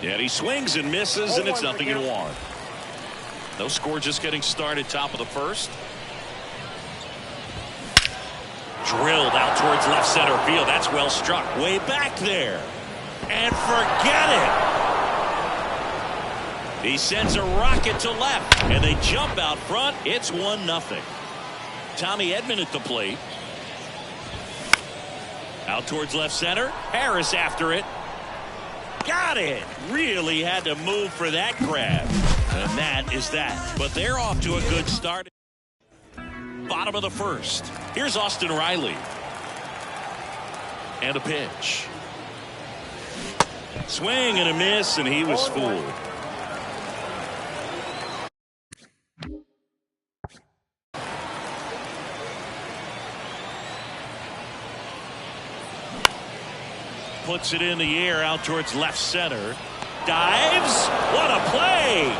And he swings and misses, and it's 0-1. No score, just getting started, top of the first. Drilled out towards left center field. That's well struck. Way back there. And forget it. He sends a rocket to left, and they jump out front. It's 1-0. Tommy Edman at the plate. Out towards left center. Harris after it. Got it. Really had to move for that grab. And that is that. But they're off to a good start. Bottom of the first. Here's Austin Riley. And a pitch. Swing and a miss, and he was fooled. Puts it in the air out towards left center. Dives. What a play.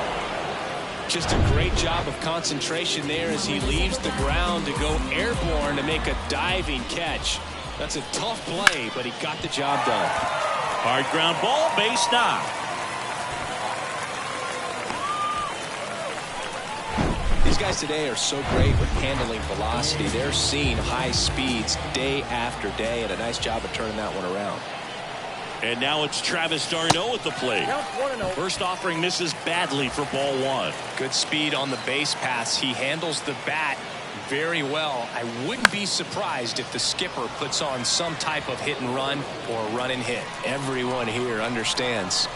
Just a great job of concentration there as he leaves the ground to go airborne to make a diving catch. That's a tough play, but he got the job done. Hard ground ball, base knock. These guys today are so great with handling velocity. They're seeing high speeds day after day, and a nice job of turning that one around. And now it's Travis d'Arnaud at the plate. First offering misses badly for ball one. Good speed on the base paths. He handles the bat very well. I wouldn't be surprised if the skipper puts on some type of hit and run or run and hit. Everyone here understands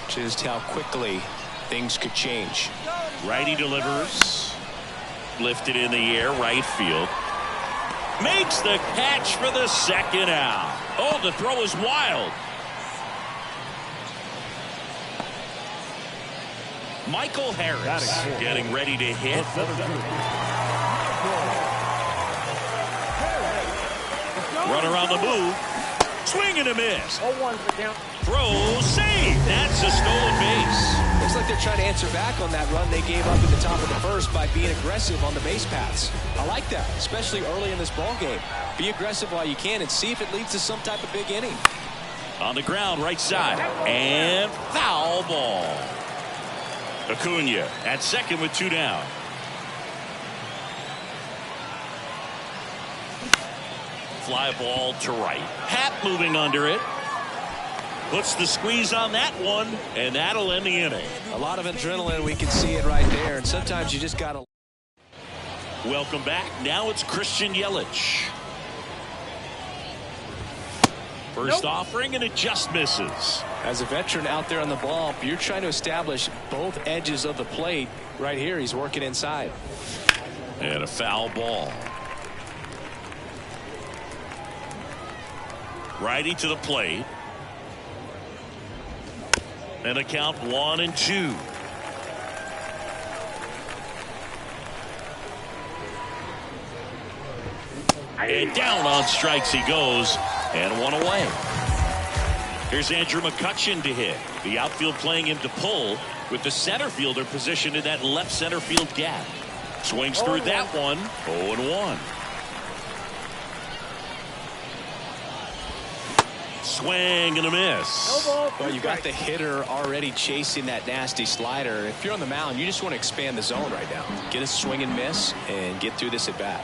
just how quickly things could change. Righty delivers. Lifted in the air, right field. Makes the catch for the second out. Oh, the throw is wild. Michael Harris getting ready to hit. Runner on the move. Swing and a miss. Throw, save. That's a stolen base. Looks like they're trying to answer back on that run they gave up at the top of the first by being aggressive on the base paths. I like that, especially early in this ball game. Be aggressive while you can and see if it leads to some type of big inning. On the ground, right side. And foul ball. Acuna at second with two down. Fly ball to right. Happ moving under it. Puts the squeeze on that one, and that'll end the inning. A lot of adrenaline, we can see it right there, and sometimes you just got to. Welcome back. Now it's Christian Yelich. First offering, and it just misses. As a veteran out there on the ball, you're trying to establish both edges of the plate. Right here, he's working inside. And a foul ball. Righty to the plate. And a count 1-2. And down on strikes he goes, and one away. Here's Andrew McCutchen to hit. The outfield playing him to pull, with the center fielder positioned in that left center field gap. Swings through that one. 0-1. Swing and a miss. Well, you got the hitter already chasing that nasty slider. If you're on the mound, you just want to expand the zone right now. Get a swing and miss and get through this at bat.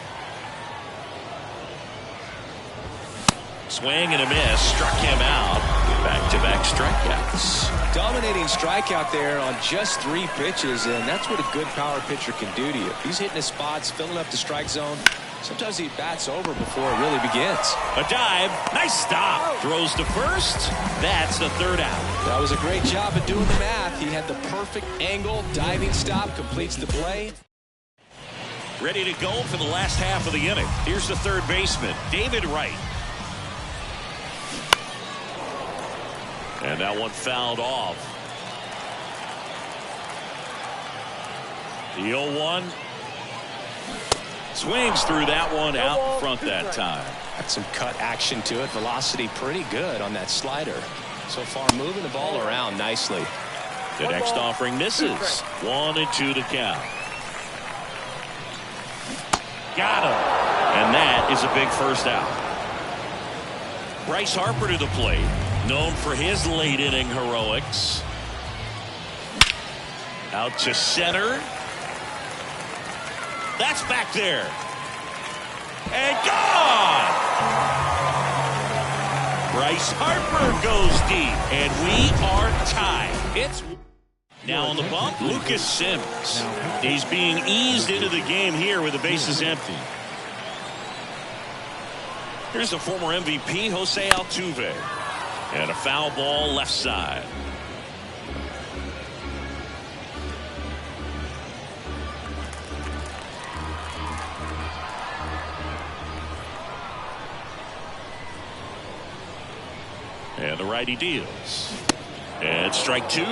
Swing and a miss. Struck him out. Back-to-back strikeouts. Dominating strikeout there on just 3 pitches, and that's what a good power pitcher can do to you. He's hitting his spots, filling up the strike zone. Sometimes he bats over before it really begins. A dive. Nice stop. Throws to first. That's the third out. That was a great job of doing the math. He had the perfect angle. Diving stop. Completes the play. Ready to go for the last half of the inning. Here's the third baseman, David Wright. And that one fouled off. The 0-1. Swings through that one out in front that time. Got some cut action to it. Velocity pretty good on that slider. So far moving the ball around nicely. The next offering misses. 1-2 to count. Got him. And that is a big first out. Bryce Harper to the plate, known for his late inning heroics. Out to center. That's back there. And gone! Bryce Harper goes deep, and we are tied. It's now on the bump, Lucas Sims. He's being eased into the game here with the bases empty. Here's the former MVP, Jose Altuve. And a foul ball left side. And the righty deals. And strike two.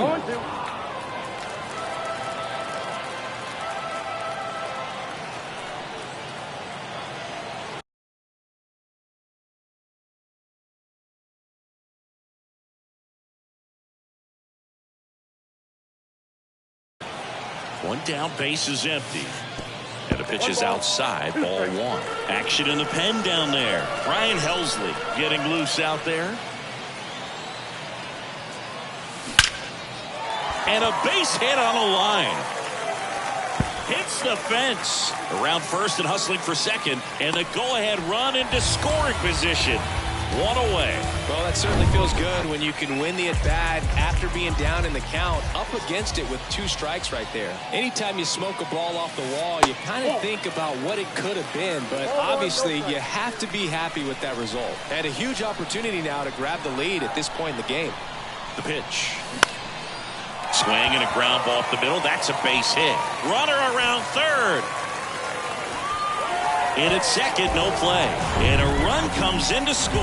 One down, base is empty. And the pitch is outside, ball one. Action in the pen down there. Ryan Helsley getting loose out there. And a base hit on a line. Hits the fence. Around first and hustling for second. And the go-ahead run into scoring position. One away. Well, that certainly feels good when you can win the at-bat after being down in the count, up against it with 2 strikes right there. Anytime you smoke a ball off the wall, you kind of think about what it could have been, but obviously you have to be happy with that result. And a huge opportunity now to grab the lead at this point in the game. The pitch. Swing and a ground ball up the middle. That's a base hit. Runner around third. In at second, no play. And a run comes in to score.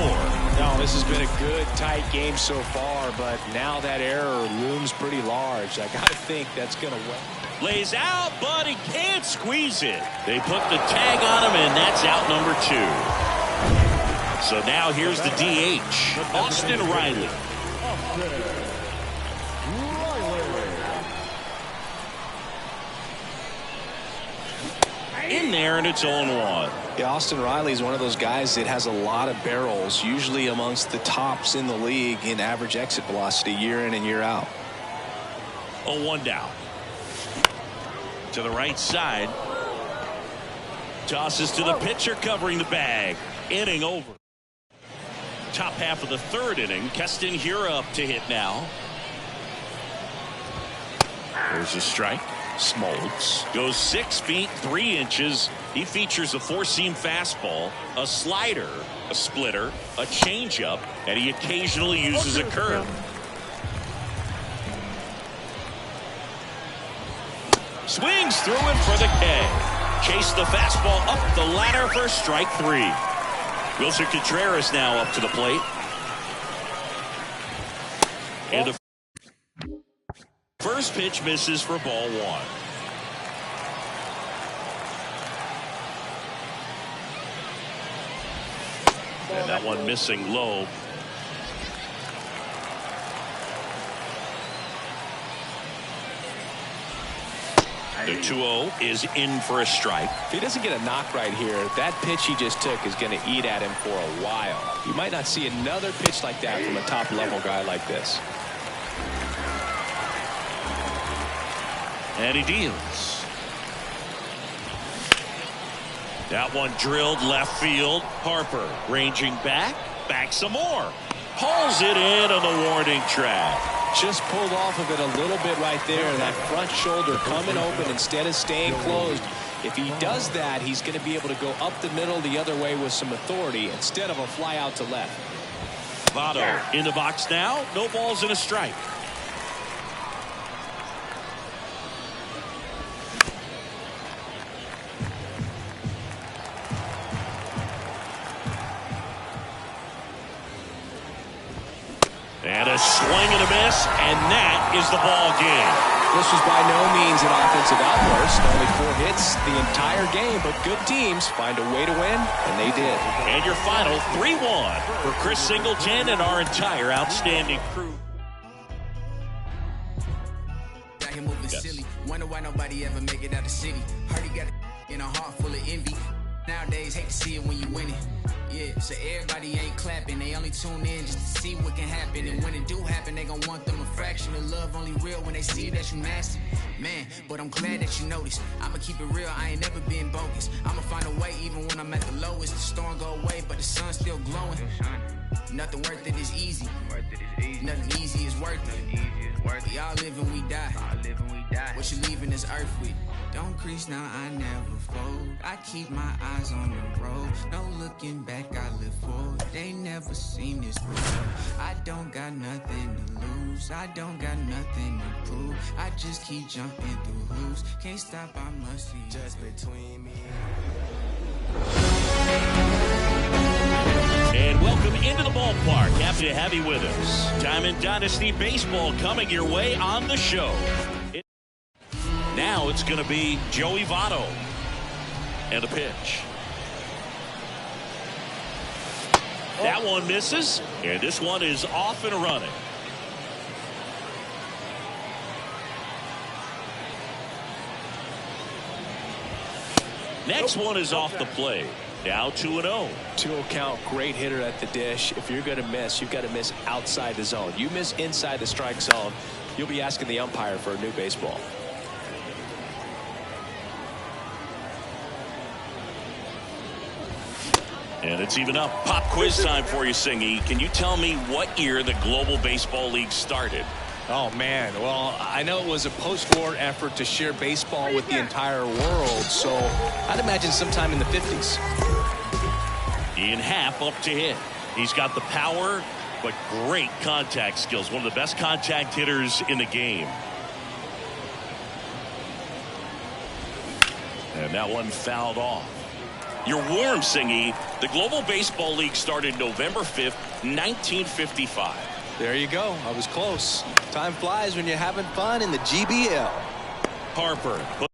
No, this has been a good, tight game so far, but now that error looms pretty large. I got to think that's going to win. Lays out, but he can't squeeze it. They put the tag on him, and that's out number 2. So now here's the DH, Austin Riley. In there, and it's 0-1. Yeah, Austin Riley is one of those guys that has a lot of barrels, usually amongst the tops in the league in average exit velocity year in and year out. 0-1 down. To the right side. Tosses to the pitcher covering the bag. Inning over. Top half of the third inning. Keston Hiura up to hit now. There's a strike. Smoltz goes 6 feet 3 inches. He features a four-seam fastball, a slider, a splitter, a changeup, and he occasionally uses a curve. Swings through him for the K. Chase the fastball up the ladder for strike 3. Wilson Contreras now up to the plate. And the first pitch misses for ball 1. And that one missing low. The 2-0 is in for a strike. If he doesn't get a knock right here, that pitch he just took is going to eat at him for a while. You might not see another pitch like that from a top-level guy like this. And he deals. That one drilled left field. Harper ranging back some more. Pulls it in on the warning track. Just pulled off of it a little bit right there. That front shoulder coming open instead of staying closed. If he does that, he's going to be able to go up the middle the other way with some authority instead of a fly out to left. Votto in the box now. No balls and a strike. And a swing and a miss, and that is the ball game. This was by no means an offensive outburst. Only 4 hits the entire game, but good teams find a way to win, and they did. And your final 3-1 for Chris Singleton and our entire outstanding crew. Moving silly. Wonder why nobody ever make it out the city. Heard he got in a heart full of envy. Nowadays, hate to see it when you win it. Yeah, so everybody ain't clapping. They only tune in just to see what can happen. And when it do happen, they gon' want them a fraction of love. Only real when they see that you nasty. Man, but I'm glad that you noticed. I'ma keep it real, I ain't never been bogus. I'ma find a way even when I'm at the lowest. The storm go away, but the sun's still glowing. Nothing worth it is easy. Nothing easy is worth it. We all live and we die. What you leaving this earth with? Don't crease now, I never fold. I keep my eyes on the road. No looking back, I live forward. They never seen this before. I don't got nothing to lose. I don't got nothing to prove. I just keep jumping through hoops. Can't stop, I must see just between me. And welcome into the ballpark. Happy to have you with us. Diamond Dynasty Baseball coming your way on the show. Now it's going to be Joey Votto. And a pitch. That one misses. And this one is off and running. Next one is off the plate. Now 2-0. 2-0 count, great hitter at the dish. If you're going to miss, you've got to miss outside the zone. You miss inside the strike zone, you'll be asking the umpire for a new baseball. And it's even up. Pop quiz time for you, Singy. Can you tell me what year the Global Baseball League started? Oh, man. Well, I know it was a post-war effort to share baseball with the entire world, so I'd imagine sometime in the 50s. Ian Happ up to hit. He's got the power, but great contact skills. One of the best contact hitters in the game. And that one fouled off. You're warm, Singy. The Global Baseball League started November 5th, 1955. There you go. I was close. Time flies when you're having fun in the GBL. Harper.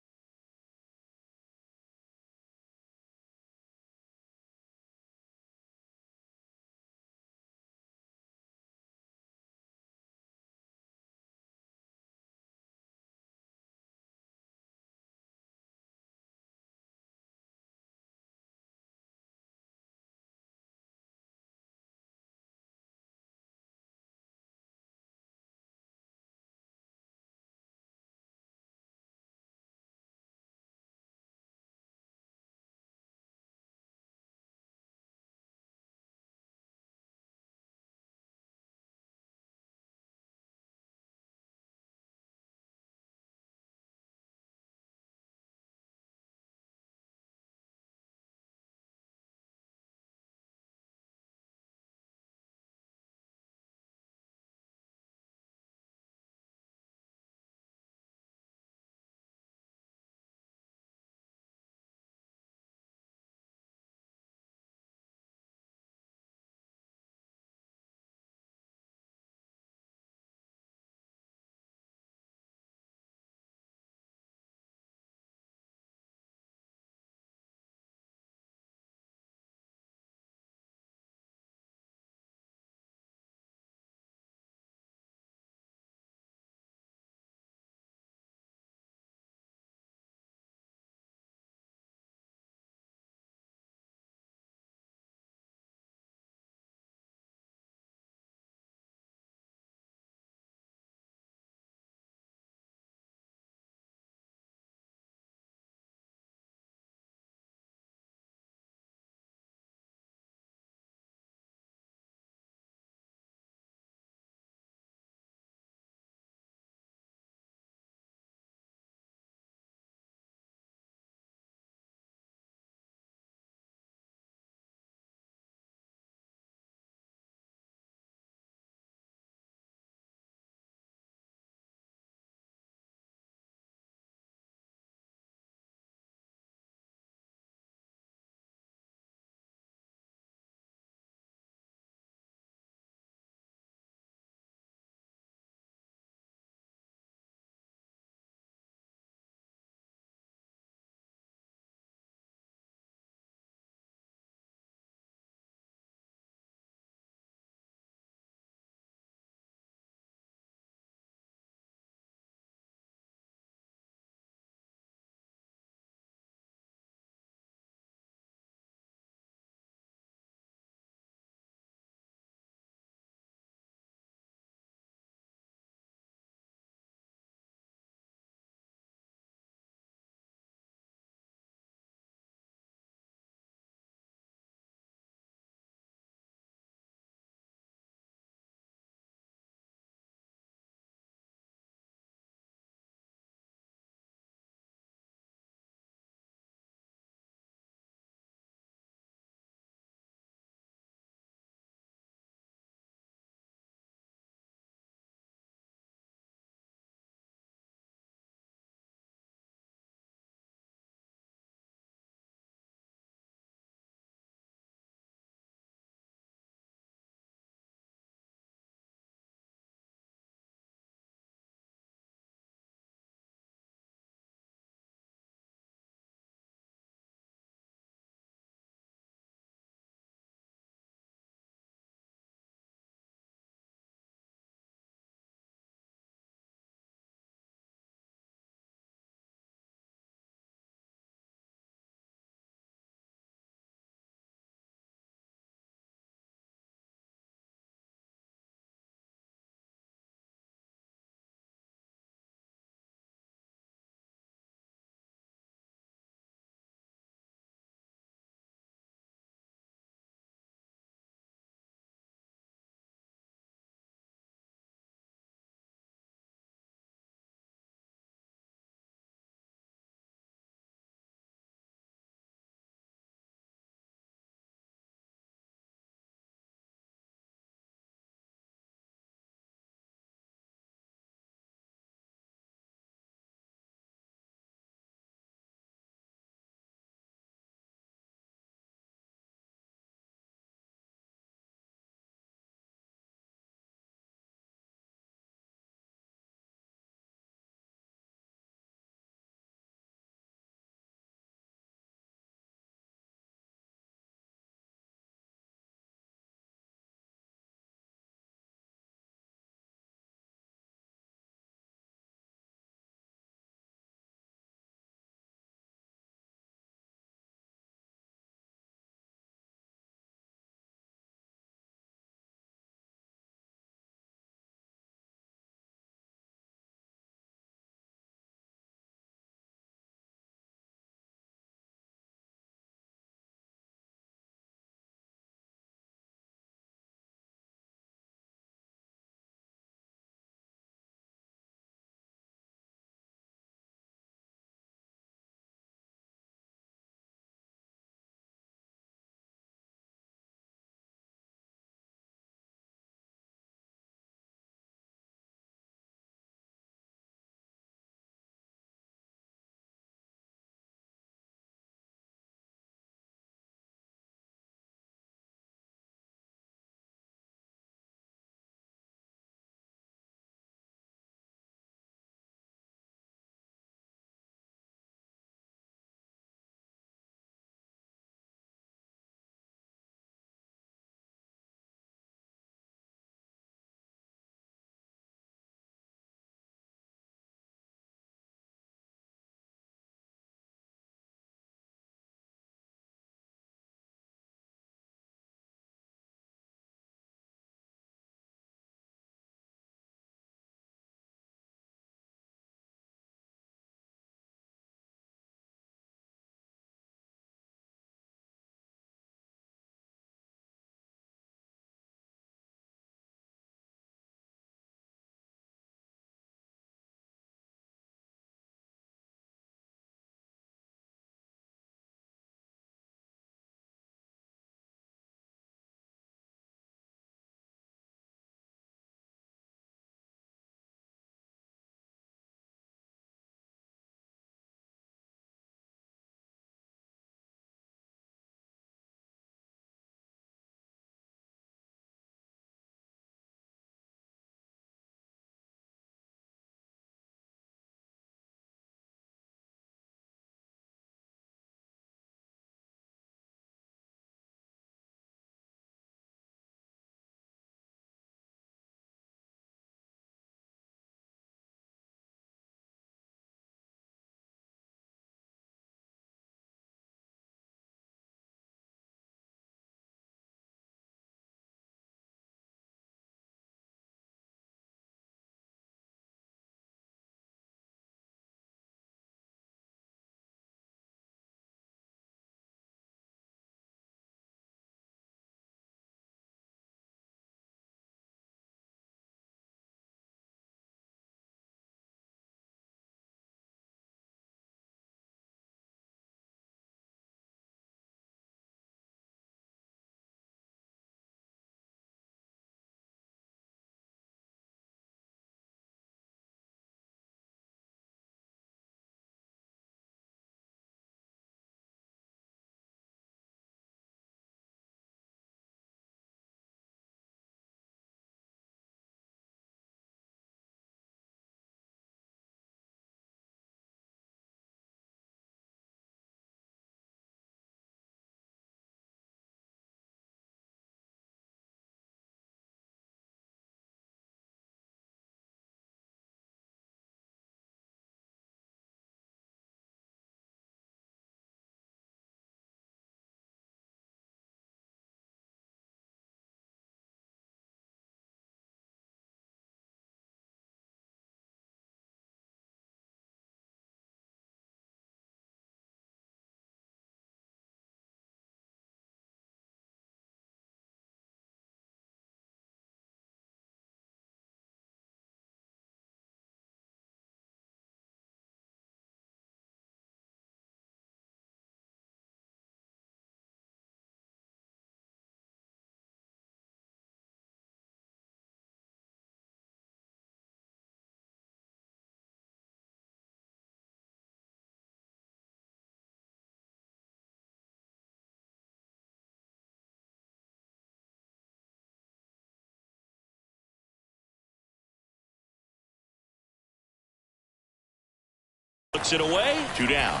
Puts it away. 2 down.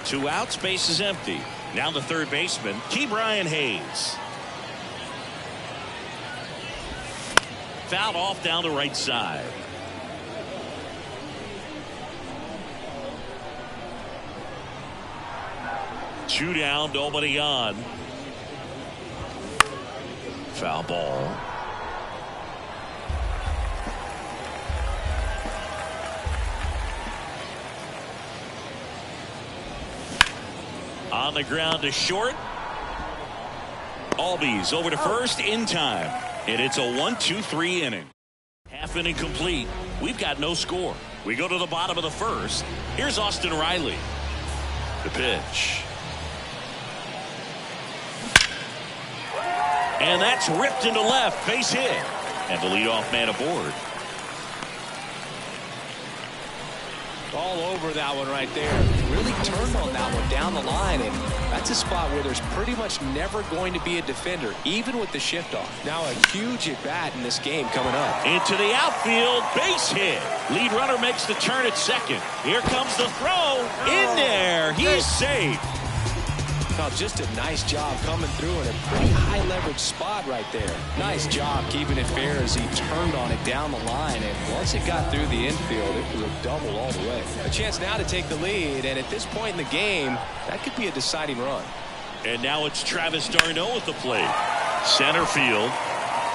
2 outs. Base is empty. Now the third baseman, Brian Hayes. Fouled off down the right side. Two down, nobody on. Foul ball. On the ground to short. Albies over to first in time. And it's a 1-2-3 inning. Half inning complete. We've got no score. We go to the bottom of the first. Here's Austin Riley. The pitch. And that's ripped into left. Base hit. And the leadoff man aboard. All over that one right there. Really turned on that one down the line, and that's a spot where there's pretty much never going to be a defender, even with the shift off. Now a huge at bat in this game coming up. Into the outfield, base hit. Lead runner makes the turn at second. Here comes the throw. In there. He's safe. Oh, just a nice job coming through in a pretty high leverage spot right there. Nice job keeping it fair as he turned on it down the line, and once it got through the infield, it was a double all the way. A chance now to take the lead, and at this point in the game, that could be a deciding run. And now it's Travis d'Arnaud at the plate. Center field.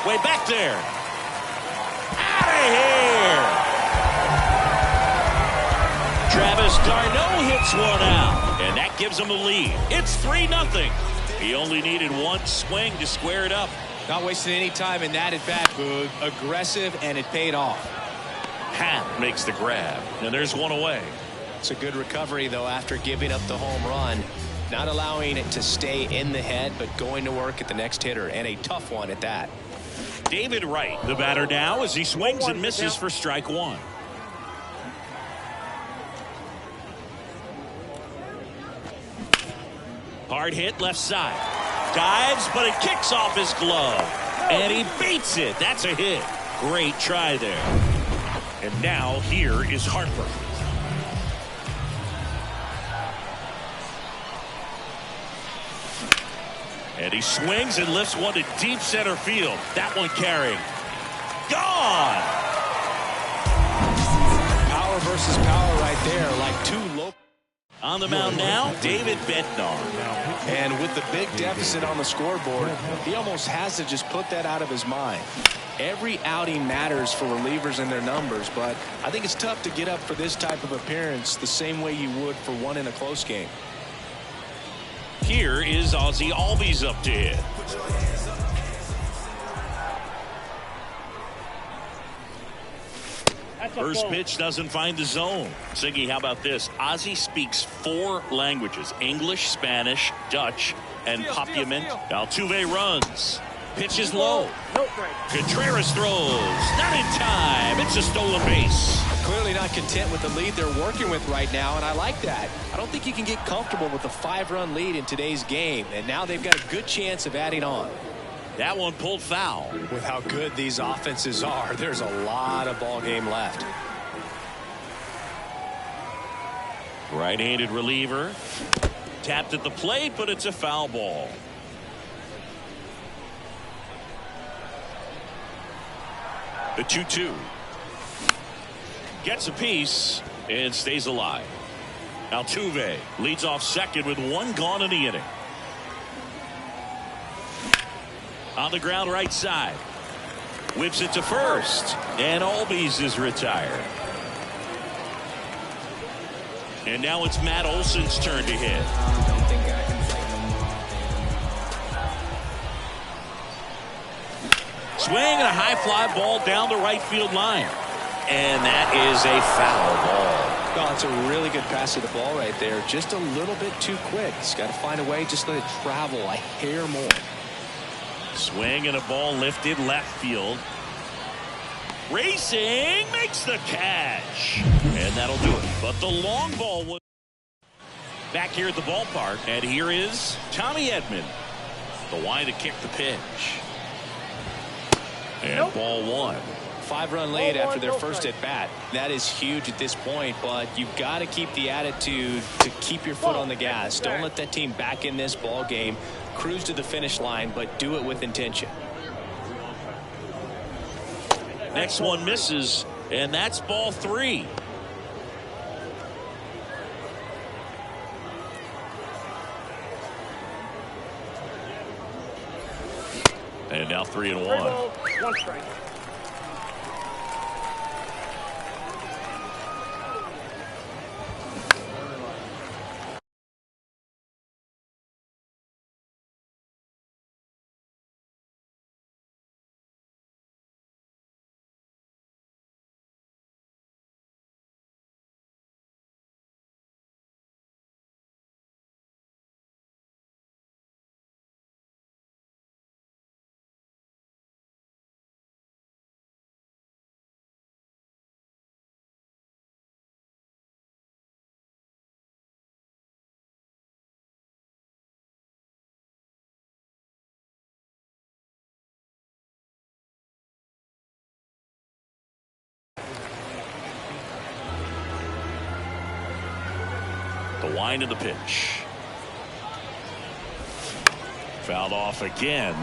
Way back there. Out of here. Travis d'Arnaud hits one out. And that gives him a lead. It's 3-0. He only needed one swing to square it up. Not wasting any time in that at bat, Boog. Aggressive, and it paid off. Happ makes the grab. And there's one away. It's a good recovery, though, after giving up the home run. Not allowing it to stay in the head, but going to work at the next hitter. And a tough one at that. David Wright, the batter now, as he swings and misses for strike one. Hard hit left side. Dives, but it kicks off his glove. And he beats it. That's a hit. Great try there. And now here is Harper. And he swings and lifts one to deep center field. That one carrying. Gone! Power versus power right there, like two low. On the mound now, David Bednar. And with the big deficit on the scoreboard, he almost has to just put that out of his mind. Every outing matters for relievers and their numbers, but I think it's tough to get up for this type of appearance the same way you would for one in a close game. Here is Ozzie Albies up to hit. First pitch doesn't find the zone. Siggy, how about this? Ozzie speaks 4 languages: English, Spanish, Dutch, and Papiament. Altuve runs. Pitch is low. Contreras throws. Not in time. It's a stolen base. Clearly not content with the lead they're working with right now, and I like that. I don't think you can get comfortable with a 5-run lead in today's game, and now they've got a good chance of adding on. That one pulled foul. With how good these offenses are, there's a lot of ball game left. Right-handed reliever. Tapped at the plate, but it's a foul ball. The 2-2. Gets a piece and stays alive. Altuve leads off second with 1 gone in the inning. On the ground right side. Whips it to first. And Albies is retired. And now it's Matt Olson's turn to hit. Swing and a high fly ball down the right field line. And that is a foul ball. Oh, it's a really good pass to the ball right there. Just a little bit too quick. He's got to find a way, just let it travel a hair more. Swing and a ball lifted left field. Racing makes the catch. And that'll do it. But the long ball was back here at the ballpark. And here is Tommy Edman. The line to kick the pitch. And ball 1. 5-run lead after their first at bat. That is huge at this point, but you've got to keep the attitude to keep your foot on the gas. Don't let that team back in this ball game. Cruise to the finish line, but do it with intention. Next one misses, and that's ball 3. And now 3-1. 1 strike. The wind of the pitch. Fouled off again,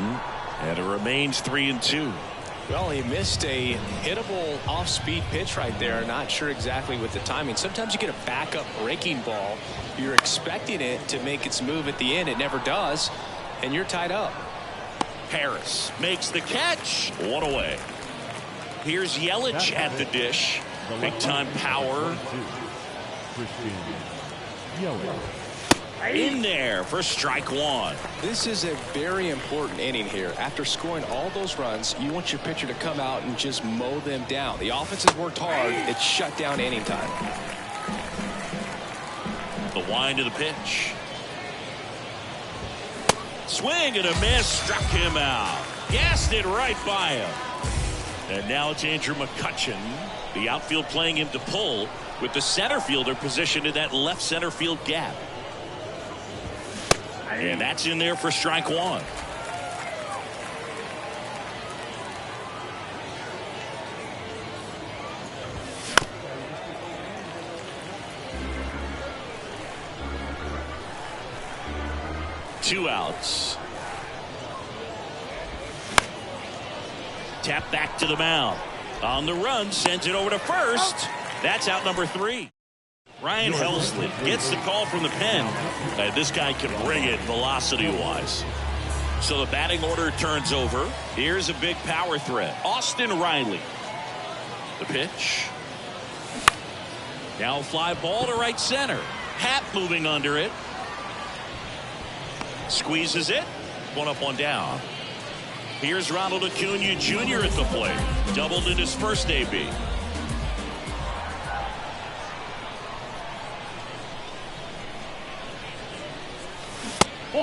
and it remains 3-2. Well, he missed a hittable off-speed pitch right there. Not sure exactly with the timing. Sometimes you get a backup breaking ball. You're expecting it to make its move at the end. It never does, and you're tied up. Harris makes the catch. 1 away. Here's Yelich at the dish. Big-time power. In there for strike 1. This is a very important inning here. After scoring all those runs, you want your pitcher to come out and just mow them down. The offense has worked hard. It's shut down inning time. The wind of the pitch. Swing and a miss. Struck him out. Gassed it right by him. And now it's Andrew McCutchen. The outfield playing him to pull, with the center fielder positioned in that left center field gap. And that's in there for strike 1. Two outs. Tap back to the mound. On the run, sends it over to first. That's out number 3. Ryan Helsley gets the call from the pen. This guy can bring it velocity-wise. So the batting order turns over. Here's a big power threat. Austin Riley. The pitch. Now a fly ball to right center. Happ moving under it. Squeezes it. 1 up, 1 down. Here's Ronald Acuna Jr. at the plate. Doubled in his first AB.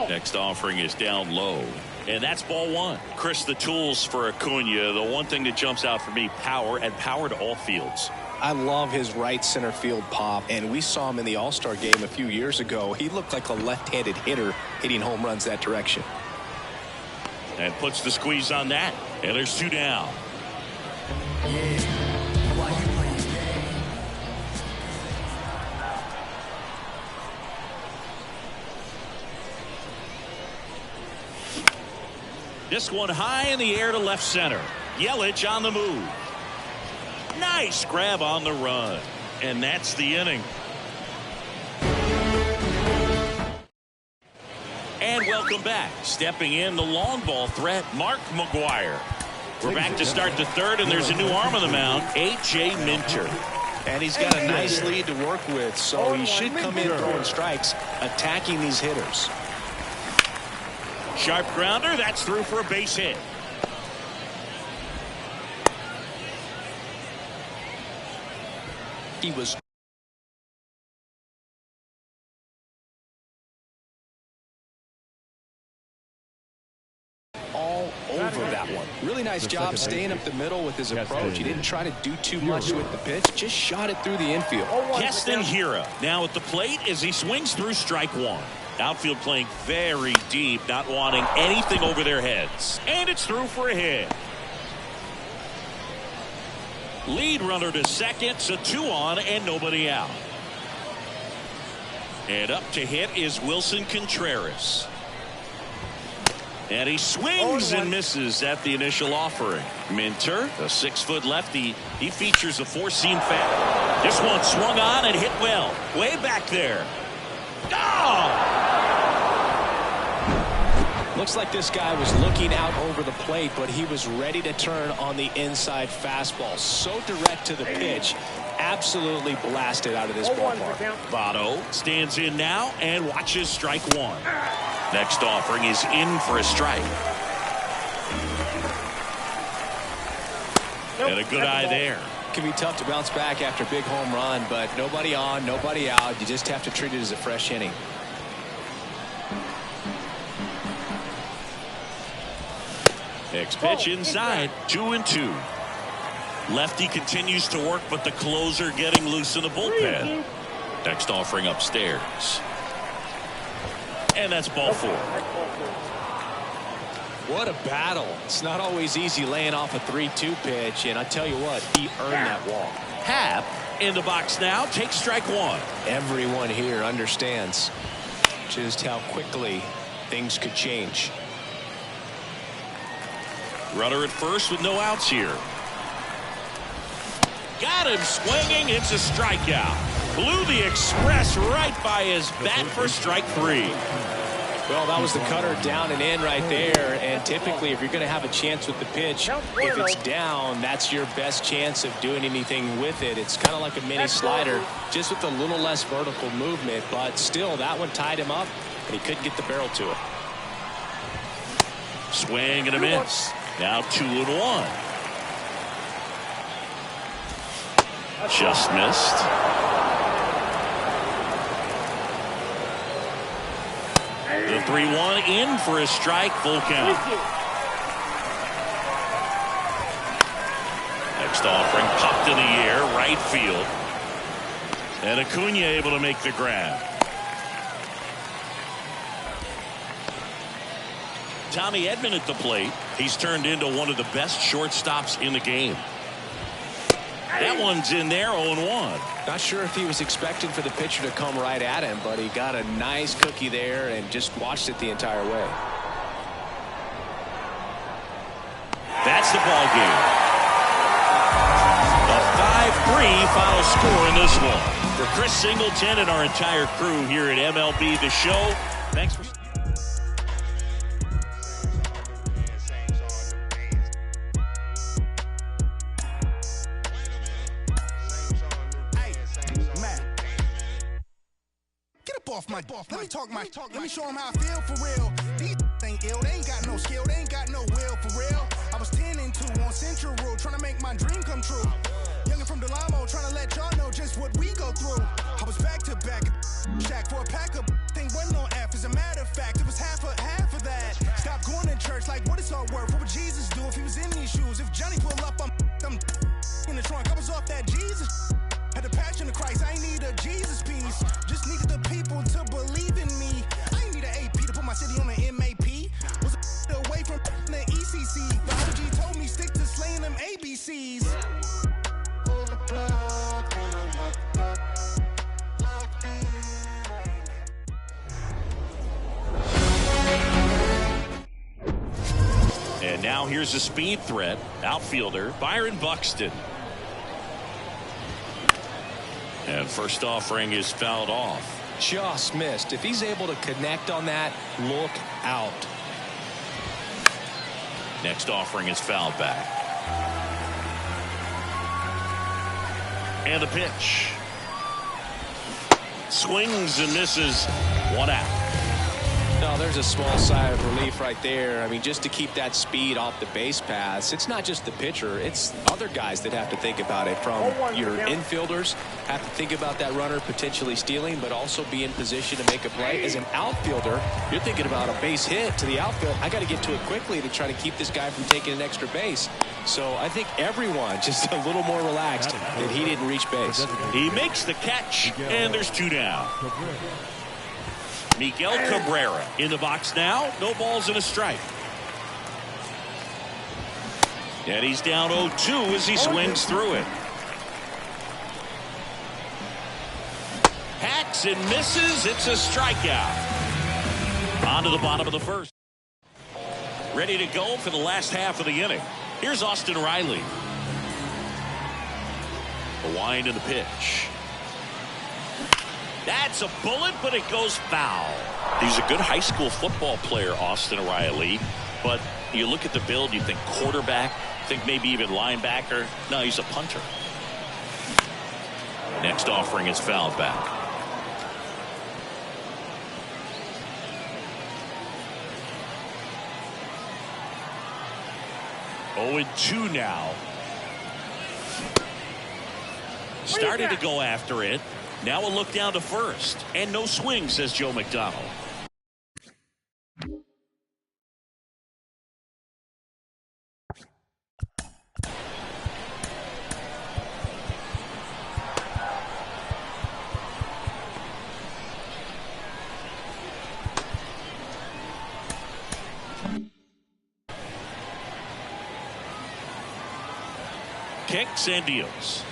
Next offering is down low. And that's ball 1. Chris, the tools for Acuna. The one thing that jumps out for me, power, and power to all fields. I love his right center field pop, and we saw him in the All-Star game a few years ago. He looked like a left-handed hitter hitting home runs that direction. And puts the squeeze on that. And there's 2 down. This one high in the air to left center. Yelich on the move. Nice grab on the run. And that's the inning. And welcome back. Stepping in the long ball threat, Mark McGwire. We're back to start the 3rd, and there's a new arm on the mound, A.J. Minter. And he's got a nice lead to work with, so he should come in throwing strikes, attacking these hitters. Sharp grounder, that's through for a base hit. He was all over that one. Really nice job staying up the middle with his approach. He didn't try to do too much with the pitch, just shot it through the infield. Keston Hiura now at the plate as he swings through strike 1. Outfield playing very deep, not wanting anything over their heads. And it's through for a hit. Lead runner to second, so 2 on and nobody out. And up to hit is Wilson Contreras. And he swings and misses at the initial offering. Minter, a 6-foot lefty, he features a 4-seam fat. This one swung on and hit well. Way back there. Oh! Looks like this guy was looking out over the plate, but he was ready to turn on the inside fastball. So direct to the pitch. Absolutely blasted out of this ballpark. Votto stands in now and watches strike 1. Next offering is in for a strike. And a good eye there. It can be tough to bounce back after a big home run, but nobody on, nobody out. You just have to treat it as a fresh inning. Next pitch inside, 2-2. Lefty continues to work, but the closer getting loose in the bullpen. Next offering upstairs. And that's ball 4. What a battle. It's not always easy laying off a 3-2 pitch, and I tell you what, he earned that walk. Happ in the box now, takes strike 1. Everyone here understands just how quickly things could change. Runner at first with no outs here. Got him swinging. It's a strikeout. Blew the express right by his bat for strike 3. Well, that was the cutter down and in right there. And typically, if you're going to have a chance with the pitch, if it's down, that's your best chance of doing anything with it. It's kind of like a mini slider, just with a little less vertical movement. But still, that one tied him up, and he couldn't get the barrel to it. Swing and a miss. Now 2-1. Just missed. The 3-1 in for a strike, full count. Next offering popped in the air, right field. And Acuna able to make the grab. Tommy Edman at the plate. He's turned into one of the best shortstops in the game. That one's in there, 0-1. Not sure if he was expecting for the pitcher to come right at him, but he got a nice cookie there and just watched it the entire way. That's the ball game. A 5-3 final score in this one. For Chris Singleton and our entire crew here at MLB The Show, thanks for... Let me show them how I feel for real. These ain't ill, they ain't got no skill, they ain't got no will for real. I was 10 and 2 on Central Road, trying to make my dream come true. Youngin' from Delamo, trying to let y'all know just what we go through. I was back to back, shack for a pack of thing wasn't on F. As a matter of fact, it was half of that. Stop going to church, like what it's all worth. What would Jesus do if he was in these shoes? If Johnny pull up, I'm in the trunk. I was off that Jesus. Had a passion of Christ, I ain't need a Jesus piece. Just needed the people to believe in me. I ain't need an AP to put my city on the MAP. Was away from the ECC. Biology told me stick to slaying them ABCs. And now here's a speed threat. Outfielder Byron Buxton. And first offering is fouled off. Just missed. If he's able to connect on that, look out. Next offering is fouled back. And a pitch. Swings and misses. 1 out. No, there's a small sigh of relief right there. I mean, just to keep that speed off the base paths. It's not just the pitcher. It's other guys that have to think about it. From your infielders have to think about that runner potentially stealing, but also be in position to make a play. As an outfielder, you're thinking about a base hit to the outfield. I got to get to it quickly to try to keep this guy from taking an extra base. So I think everyone just a little more relaxed that he didn't reach base. He makes the catch, and there's 2 down. Miguel Cabrera in the box now. No balls and a strike. And he's down 0-2 as he swings through it. Hacks and misses. It's a strikeout. On to the bottom of the first. Ready to go for the last half of the inning. Here's Austin Riley. The wind and the pitch. That's a bullet, but it goes foul. He's a good high school football player, Austin Riley. But you look at the build, you think quarterback, think maybe even linebacker. No, he's a punter. Next offering is fouled back. Oh, and 2 now. Started to go after it. Now a look down to first. And no swing, says Joe McDonald. Kicks and deals.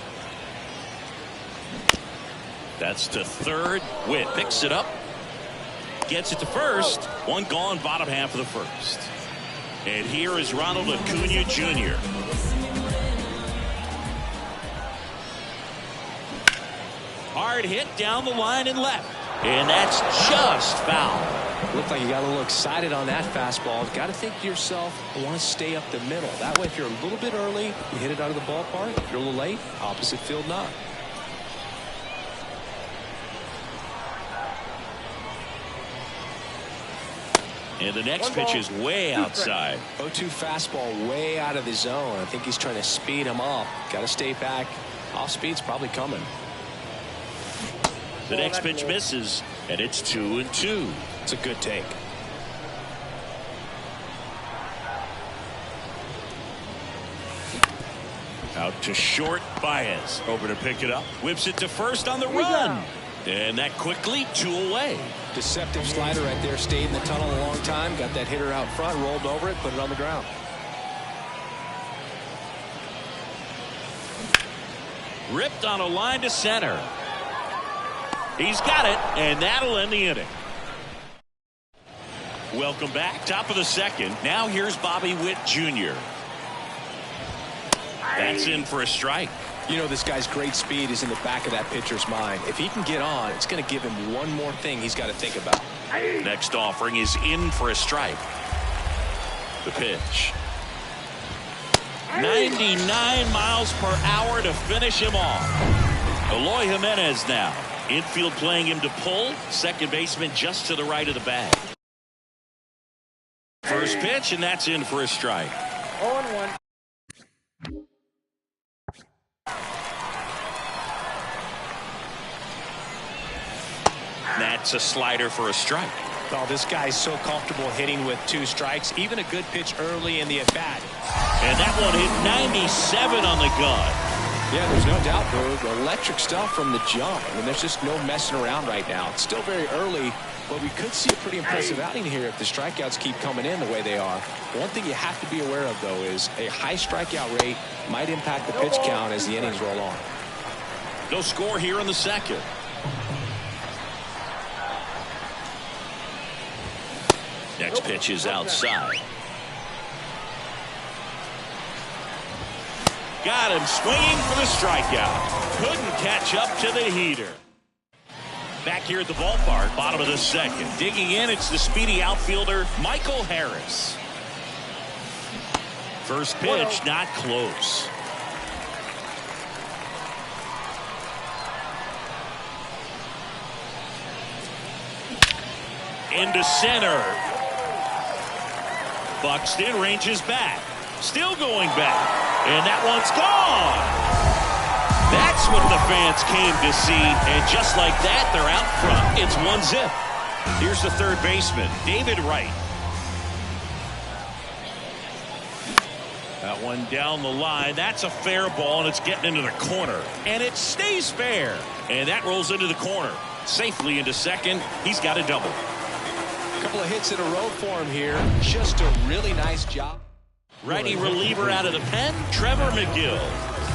That's to third. Witt picks it up. Gets it to first. One gone, bottom half of the first. And here is Ronald Acuna Jr. Hard hit down the line and left. And that's just foul. Looked like you got a little excited on that fastball. Got to think to yourself, I want to stay up the middle. That way, if you're a little bit early, you hit it out of the ballpark. If you're a little late, opposite field knock. And the next pitch is way outside. 0-2 fastball way out of the zone. I think he's trying to speed him up. Got to stay back. Off speed's probably coming. The next pitch misses, and it's 2-2. It's a good take. Out to short. Baez over to pick it up. Whips it to first on the run. And that quickly 2 away. Deceptive slider right there. Stayed in the tunnel a long time. Got that hitter out front. Rolled over it. Put it on the ground. Ripped on a line to center. He's got it, and that'll end the inning. Welcome back. Top of the second. Now here's Bobby Witt Jr. That's in for a strike. You know, this guy's great speed is in the back of that pitcher's mind. If he can get on, it's going to give him one more thing he's got to think about. Next offering is in for a strike. The pitch. 99 miles per hour to finish him off. Eloy Jimenez now. Infield playing him to pull. Second baseman just to the right of the bag. First pitch, and that's in for a strike. 0-1. That's a slider for a strike. Oh, this guy's so comfortable hitting with 2 strikes. Even a good pitch early in the at-bat. And that one hit 97 on the gun. Yeah, there's no doubt, bro. Electric stuff from the jump. I mean, there's just no messing around right now. It's still very early, but we could see a pretty impressive outing here if the strikeouts keep coming in the way they are. One thing you have to be aware of, though, is a high strikeout rate might impact the pitch count as the innings roll on. No score here in the second. Next pitch is outside. Got him swinging for the strikeout. Couldn't catch up to the heater. Back here at the ballpark, bottom of the second. Digging in, it's the speedy outfielder, Michael Harris. First pitch, not close. Into center. Buxton ranges back. Still going back. And that one's gone. That's what the fans came to see. And just like that, they're out front. It's 1-0. Here's the third baseman, David Wright. That one down the line. That's a fair ball, and it's getting into the corner. And it stays fair. And that rolls into the corner. Safely into second. He's got a double. A couple of hits in a row for him here. Just a really nice job. Righty reliever out of the pen, Trevor McGill.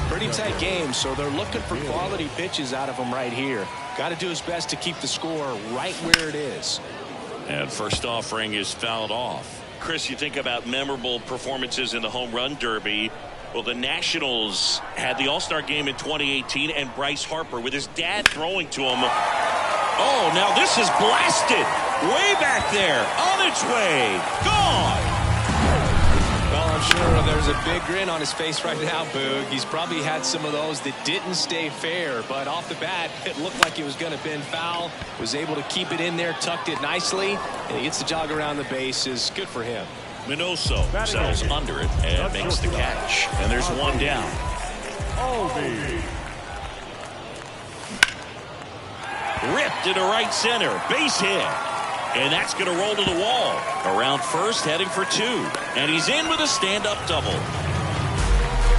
Pretty tight game, so they're looking for quality pitches out of him right here. Got to do his best to keep the score right where it is. And first offering is fouled off. Chris, you think about memorable performances in the home run derby. Well, the Nationals had the All-Star game in 2018, and Bryce Harper with his dad throwing to him. Oh, now this is blasted way back there, on its way, gone. Well, I'm sure there's a big grin on his face right now, Boog. He's probably had some of those that didn't stay fair, but off the bat, it looked like it was going to bend foul. Was able to keep it in there, tucked it nicely, and he gets the jog around the bases. Good for him. Minoso settles under it and makes the catch. And there's one down. Ripped into right center. Base hit. And that's going to roll to the wall. Around first, heading for two. And he's in with a stand-up double.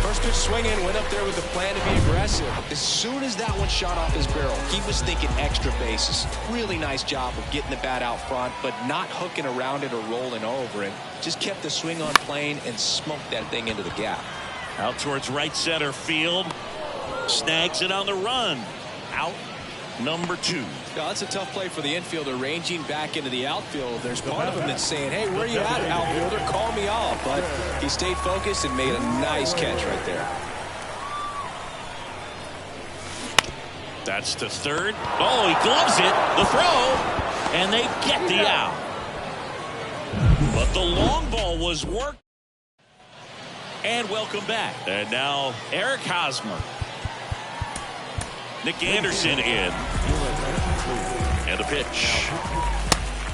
First pitch swinging, went up there with the plan to be aggressive. As soon as that one shot off his barrel, he was thinking extra bases. Really nice job of getting the bat out front, but not hooking around it or rolling over it. Just kept the swing on plane and smoked that thing into the gap. Out towards right center field. Snags it on the run. Out number 2. Now, that's a tough play for the infielder, ranging back into the outfield. There's part of him that's saying, hey, where you at, outfielder? Call me off. But he stayed focused and made a nice catch right there. That's to third. Oh, he gloves it. The throw. And they get the out. But the long ball was worked. And welcome back. And now Eric Hosmer. Nick Anderson in. And the pitch.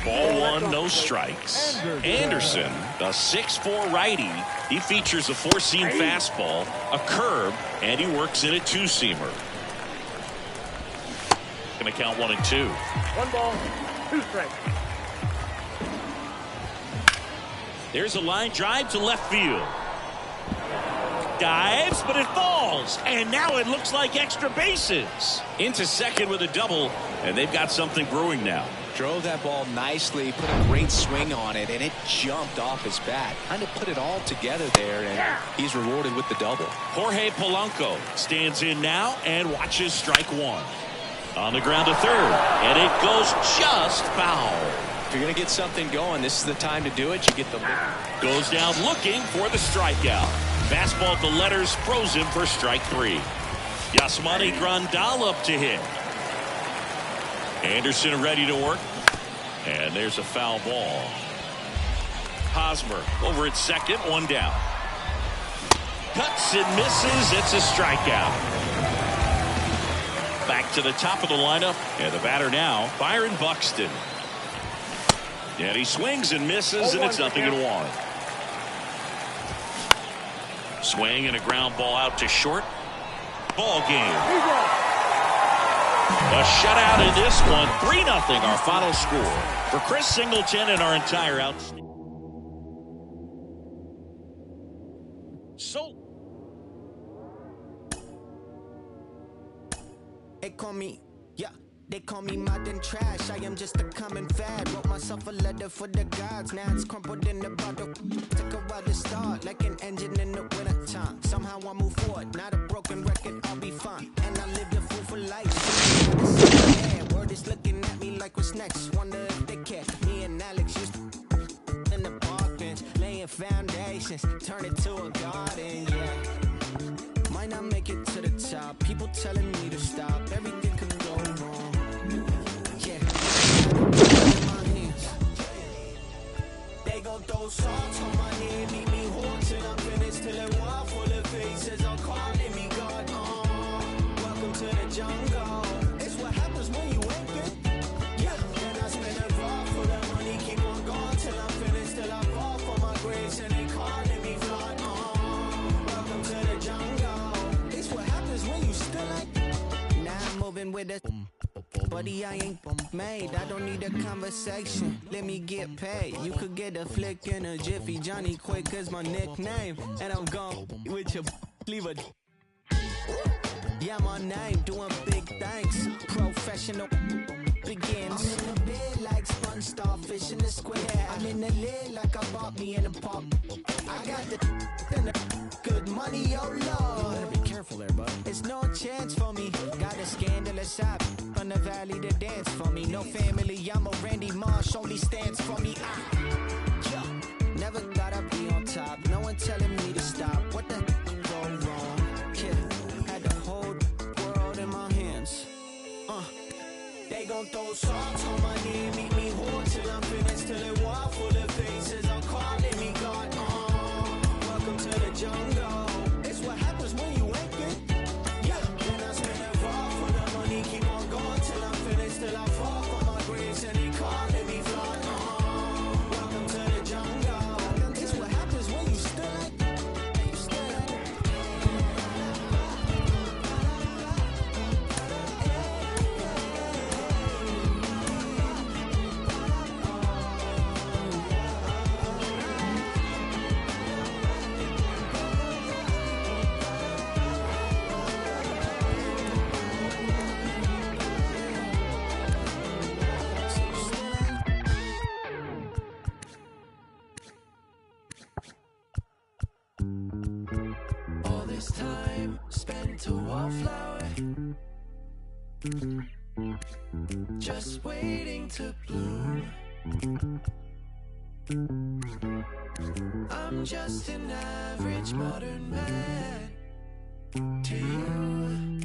Ball 1, no strikes. Anderson, a 6'4" righty. He features a 4-seam fastball, a curve, and he works in a 2-seamer. Going to count 1 and 2. 1 ball, 2 strikes. There's a line drive to left field. Dives, but it falls. And now it looks like extra bases. Into second with a double, and they've got something brewing now. Drove that ball nicely, put a great swing on it, and it jumped off his bat. Kind of put it all together there, and he's rewarded with the double. Jorge Polanco stands in now and watches strike 1. On the ground to third, and it goes just foul. If you're going to get something going, this is the time to do it. You get the goes down looking for the strikeout. Fastball at the letters, frozen for strike 3. Yasmani Grandal up to hit. Anderson ready to work. And there's a foul ball. Hosmer over at second, 1 down. Cuts and misses. It's a strikeout. Back to the top of the lineup. And the batter now, Byron Buxton. And he swings and misses, and it's 0-1. Swing and a ground ball out to short. Ball game. A shutout in this one. 3-0 our final score. For Chris Singleton and our entire outstanding. So. They call me modern trash. I am just a common fad. Wrote myself a letter for the gods. Now it's crumpled in the bottle. Took a while to start, like an engine in the winter time. Somehow I move forward, not a broken record. I'll be fine, and I live the fool for life. Yeah, word is looking at me like what's next. Wonder if they care. Me and Alex used to in the park bench, laying foundations, turn it to a garden. Yeah, might not make it to the top. People telling me to stop. Everything could go wrong. They gon' throw salt on my head, meet me hawks, and I'm finished till a wall full of faces are calling me God. Welcome to the jungle. It's what happens when you ain't good. Yeah, then I spend a raw full of money, keep on going till I'm finished, till I fall for my grace, and they calling me fraud. Welcome to the jungle. It's what happens when you still ain't. Now I'm moving with a buddy, I ain't made. I don't need a conversation. Let me get paid. You could get a flick in a jiffy. Johnny Quick is my nickname. And I'm gone with your leave a. Yeah, my name doing big things. Professional. begins. I'm in the bed like sponge starfish in the square. I'm in the lid like I bought me in a pop. I got the good money, oh Lord. You better be careful there, bud. It's no chance for me. Got a scandalous shop from the valley to dance for me. No family, I'm a Randy Marsh, only stands for me. Never thought I'd be on top. No one telling me to stop. What the go wrong? Kid, had the whole world in my hands. They gon' throw salt on my knee, meet me home till I'm finished, till it wall full of faces. I'm calling me God. Welcome to the jungle. It's what happens when you ain't good. Yeah, when I spend it raw for the money, keep on going till I'm finished, till I fall from my graves and they calling me God. Welcome to the jungle. It's what happens when you still like that. You still like that. All this time spent to wallflower, just waiting to bloom. I'm just an average modern man to you,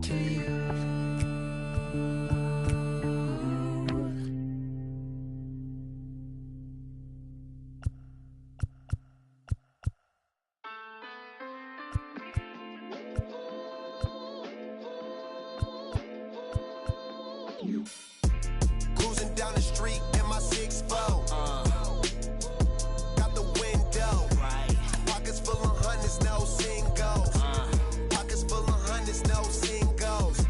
to you. Cruising down the street in my 6'4". Got the window. Pockets full of hundreds, no singles. Pockets full of hundreds, no singles.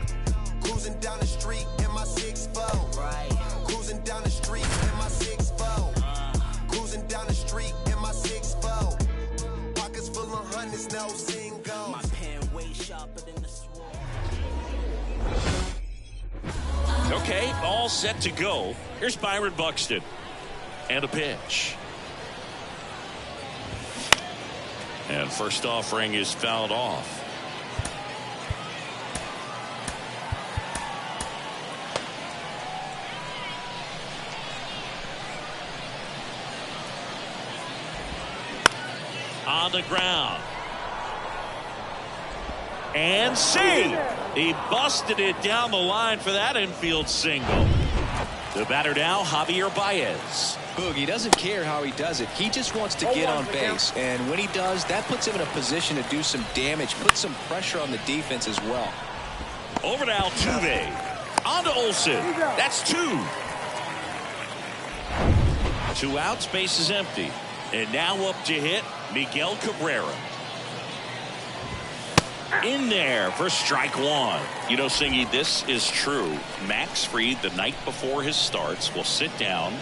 Cruising down the street in my 6'4". Cruising down the street in my 6'4". Cruising down the street in my 6'4". Pockets full of hundreds, no singles. My pen way sharper than the sword. Okay, all set to go. Here's Byron Buxton. And a pitch. And first offering is fouled off. On the ground. And see, he busted it down the line for that infield single. The batter now, Javier Baez. Boogie doesn't care how he does it. He just wants to get on base. And when he does, that puts him in a position to do some damage, put some pressure on the defense as well. Over to Altuve. On to Olsen. That's two. 2 outs, base is empty. And now up to hit, Miguel Cabrera. In there for strike one. You know, Singy, this is true. Max Fried, the night before his starts, will sit down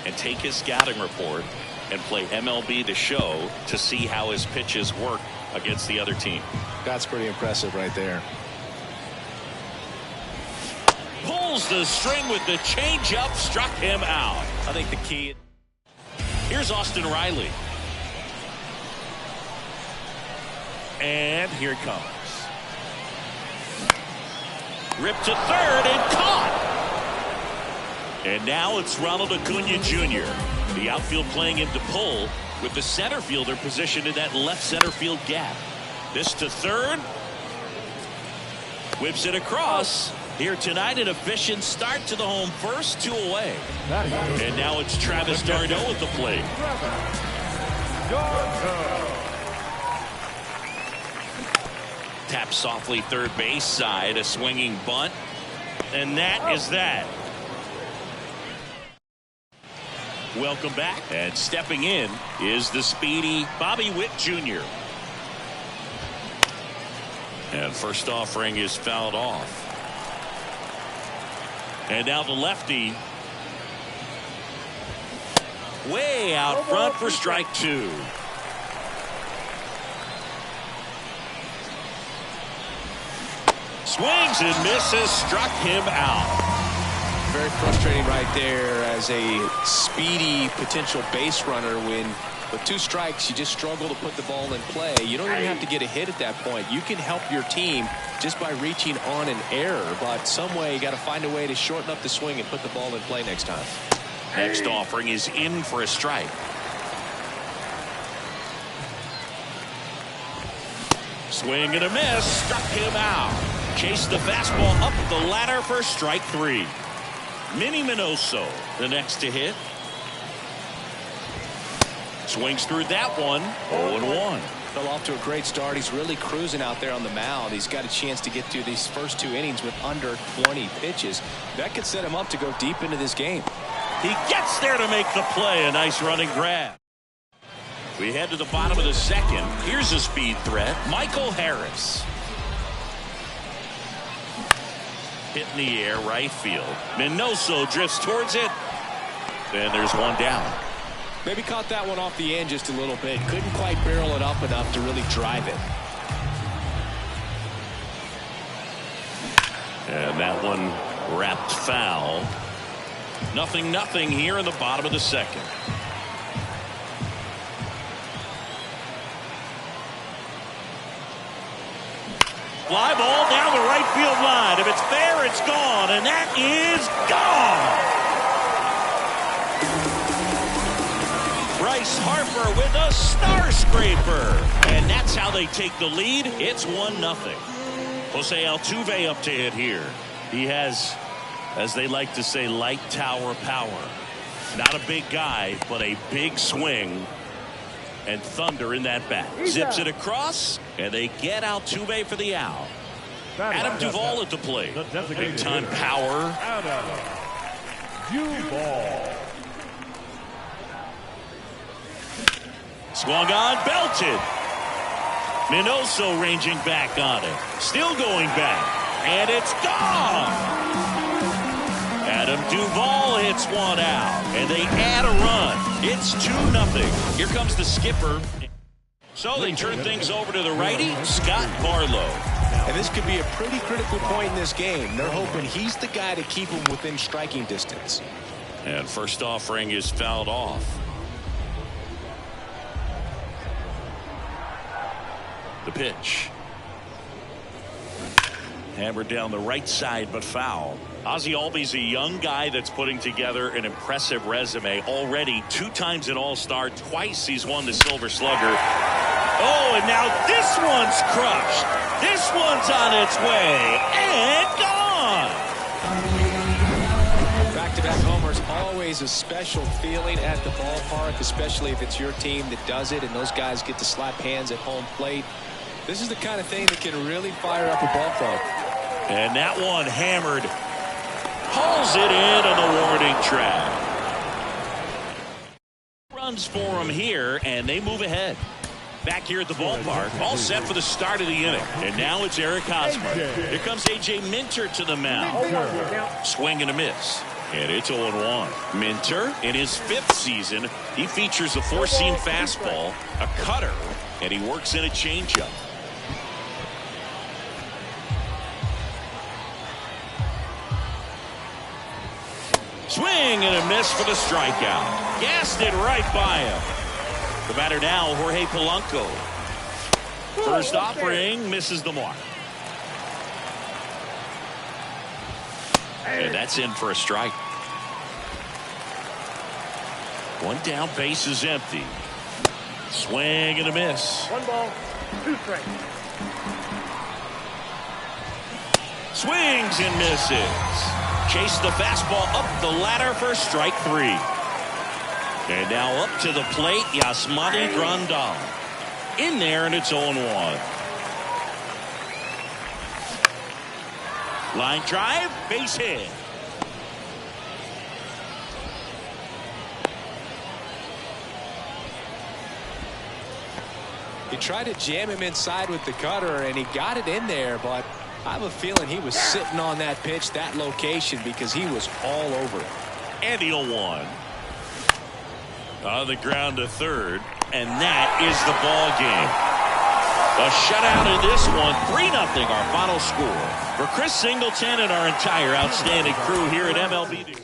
and take his scouting report and play MLB The Show to see how his pitches work against the other team. That's pretty impressive right there. Pulls the string with the changeup, struck him out. I think the key. Here's Austin Riley. And here it comes. Ripped to third and caught. And now it's Ronald Acuna Jr. The outfield playing him to pull with the center fielder positioned in that left center field gap. This to third. Whips it across. Here tonight, an efficient start to the home first, 2 away. And now it's Travis d'Arnaud at the plate. Tap softly third base side, a swinging bunt. And that is that. Welcome back. And stepping in is the speedy Bobby Witt Jr. And first offering is fouled off. And now the lefty. Way out front for strike 2. Swings and misses, struck him out. Very frustrating right there as a speedy potential base runner when with 2 strikes you just struggle to put the ball in play. You don't even have to get a hit at that point. You can help your team just by reaching on an error, but some way you got to find a way to shorten up the swing and put the ball in play next time. Next offering is in for a strike. Swing and a miss, struck him out. Chased the fastball up the ladder for strike 3. Minnie Minoso, the next to hit. Swings through that one. 0-1. Fell off to a great start. He's really cruising out there on the mound. He's got a chance to get through these first 2 innings with under 20 pitches. That could set him up to go deep into this game. He gets there to make the play. A nice running grab. We head to the bottom of the second. Here's a speed threat. Michael Harris. Hit in the air, right field. Minoso drifts towards it. And there's one down. Maybe caught that one off the end just a little bit. Couldn't quite barrel it up enough to really drive it. And that one wrapped foul. 0-0 here in the bottom of the second. Fly ball down the right field line. If it's there, it's gone. And that is gone. Bryce Harper with a star scraper. And that's how they take the lead. It's 1-0. Jose Altuve up to hit here. He has, as they like to say, light tower power. Not a big guy, but a big swing. And thunder in that bat. Zips it across, and they get Altuve for the out. Adam Duvall at the plate. Big time power. Adam Duvall. Swung on, belted. Minoso ranging back on it. Still going back. And it's gone. Adam Duvall hits one out, and they add a run. It's 2-0. Here comes the skipper. So they turn things over to the righty, Scott Barlow. And this could be a pretty critical point in this game. They're hoping he's the guy to keep him within striking distance. And first offering is fouled off. The pitch. Hammered down the right side, but foul. Ozzie Albies a young guy that's putting together an impressive resume. Already 2 times an All-Star. Twice he's won the Silver Slugger. Oh, and now this one's crushed. This one's on its way. And gone. Back-to-back homers, always a special feeling at the ballpark, especially if it's your team that does it and those guys get to slap hands at home plate. This is the kind of thing that can really fire up a ball club. And that one hammered. Hauls it in on the warning track. Runs for him here, and they move ahead. Back here at the ballpark, all set for the start of the inning. And now it's Eric Hosmer. Here comes A.J. Minter to the mound. Swing and a miss. And it's 0-1. Minter, in his 5th season, he features a 4-seam fastball, a cutter, and he works in a changeup. Swing and a miss for the strikeout. Gassed it right by him. The batter now, Jorge Polanco. First offering misses the mark. And that's in for a strike. One down, base is empty. Swing and a miss. 1 ball, 2 strikes. Swings and misses. Chase the fastball up the ladder for strike 3. And now up to the plate, Yasmani Grandal. In there, and it's 0-1. Line drive, base hit. He tried to jam him inside with the cutter, and he got it in there, but I have a feeling he was sitting on that pitch, that location, because he was all over it. And the 0-1. On the ground to third, and that is the ball game. A shutout in this one, 3-0 our final score. For Chris Singleton and our entire outstanding crew here at MLB.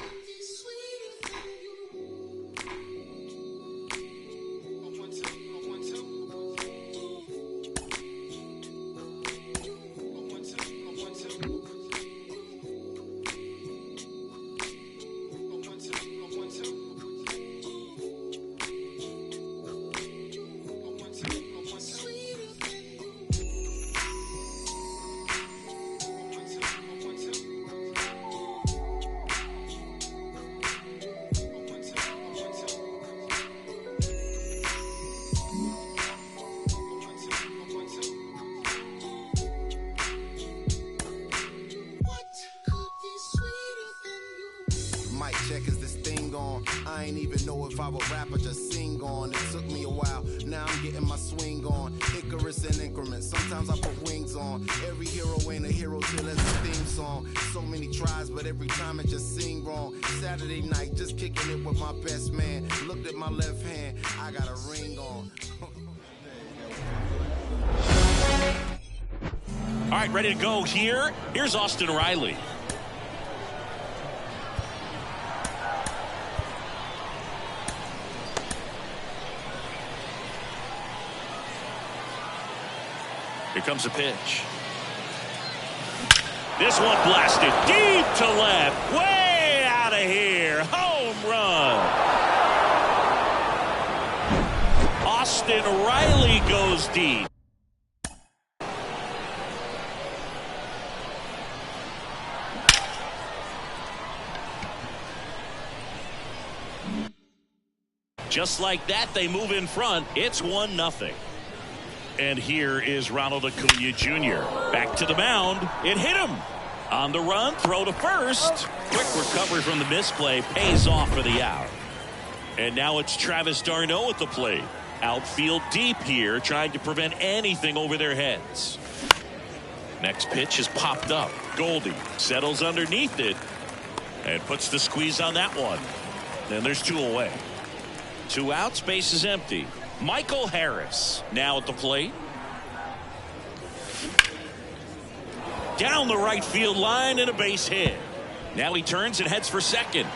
Mic check, is this thing on? I ain't even know if I would rap or just sing on. It took me a while, now I'm getting my swing on. Icarus in increments, sometimes I put wings on. Every hero ain't a hero till there's a theme song. So many tries, but every time it just sing wrong. Saturday night, just kicking it with my best man. Looked at my left hand, I got a ring on. All right, ready to go here. Here's Austin Riley. Here comes a pitch. This one blasted deep to left. Way out of here. Home run. Austin Riley goes deep. Just like that, they move in front. It's 1-0. And here is Ronald Acuna Jr. Back to the mound. It hit him. On the run, throw to first. Quick recovery from the misplay. Pays off for the out. And now it's Travis d'Arnaud at the plate. Outfield deep here, trying to prevent anything over their heads. Next pitch is popped up. Goldie settles underneath it and puts the squeeze on that one. Then there's 2 away. 2 outs, base is empty. Michael Harris now at the plate. Down the right field line and a base hit. Now he turns and heads for second.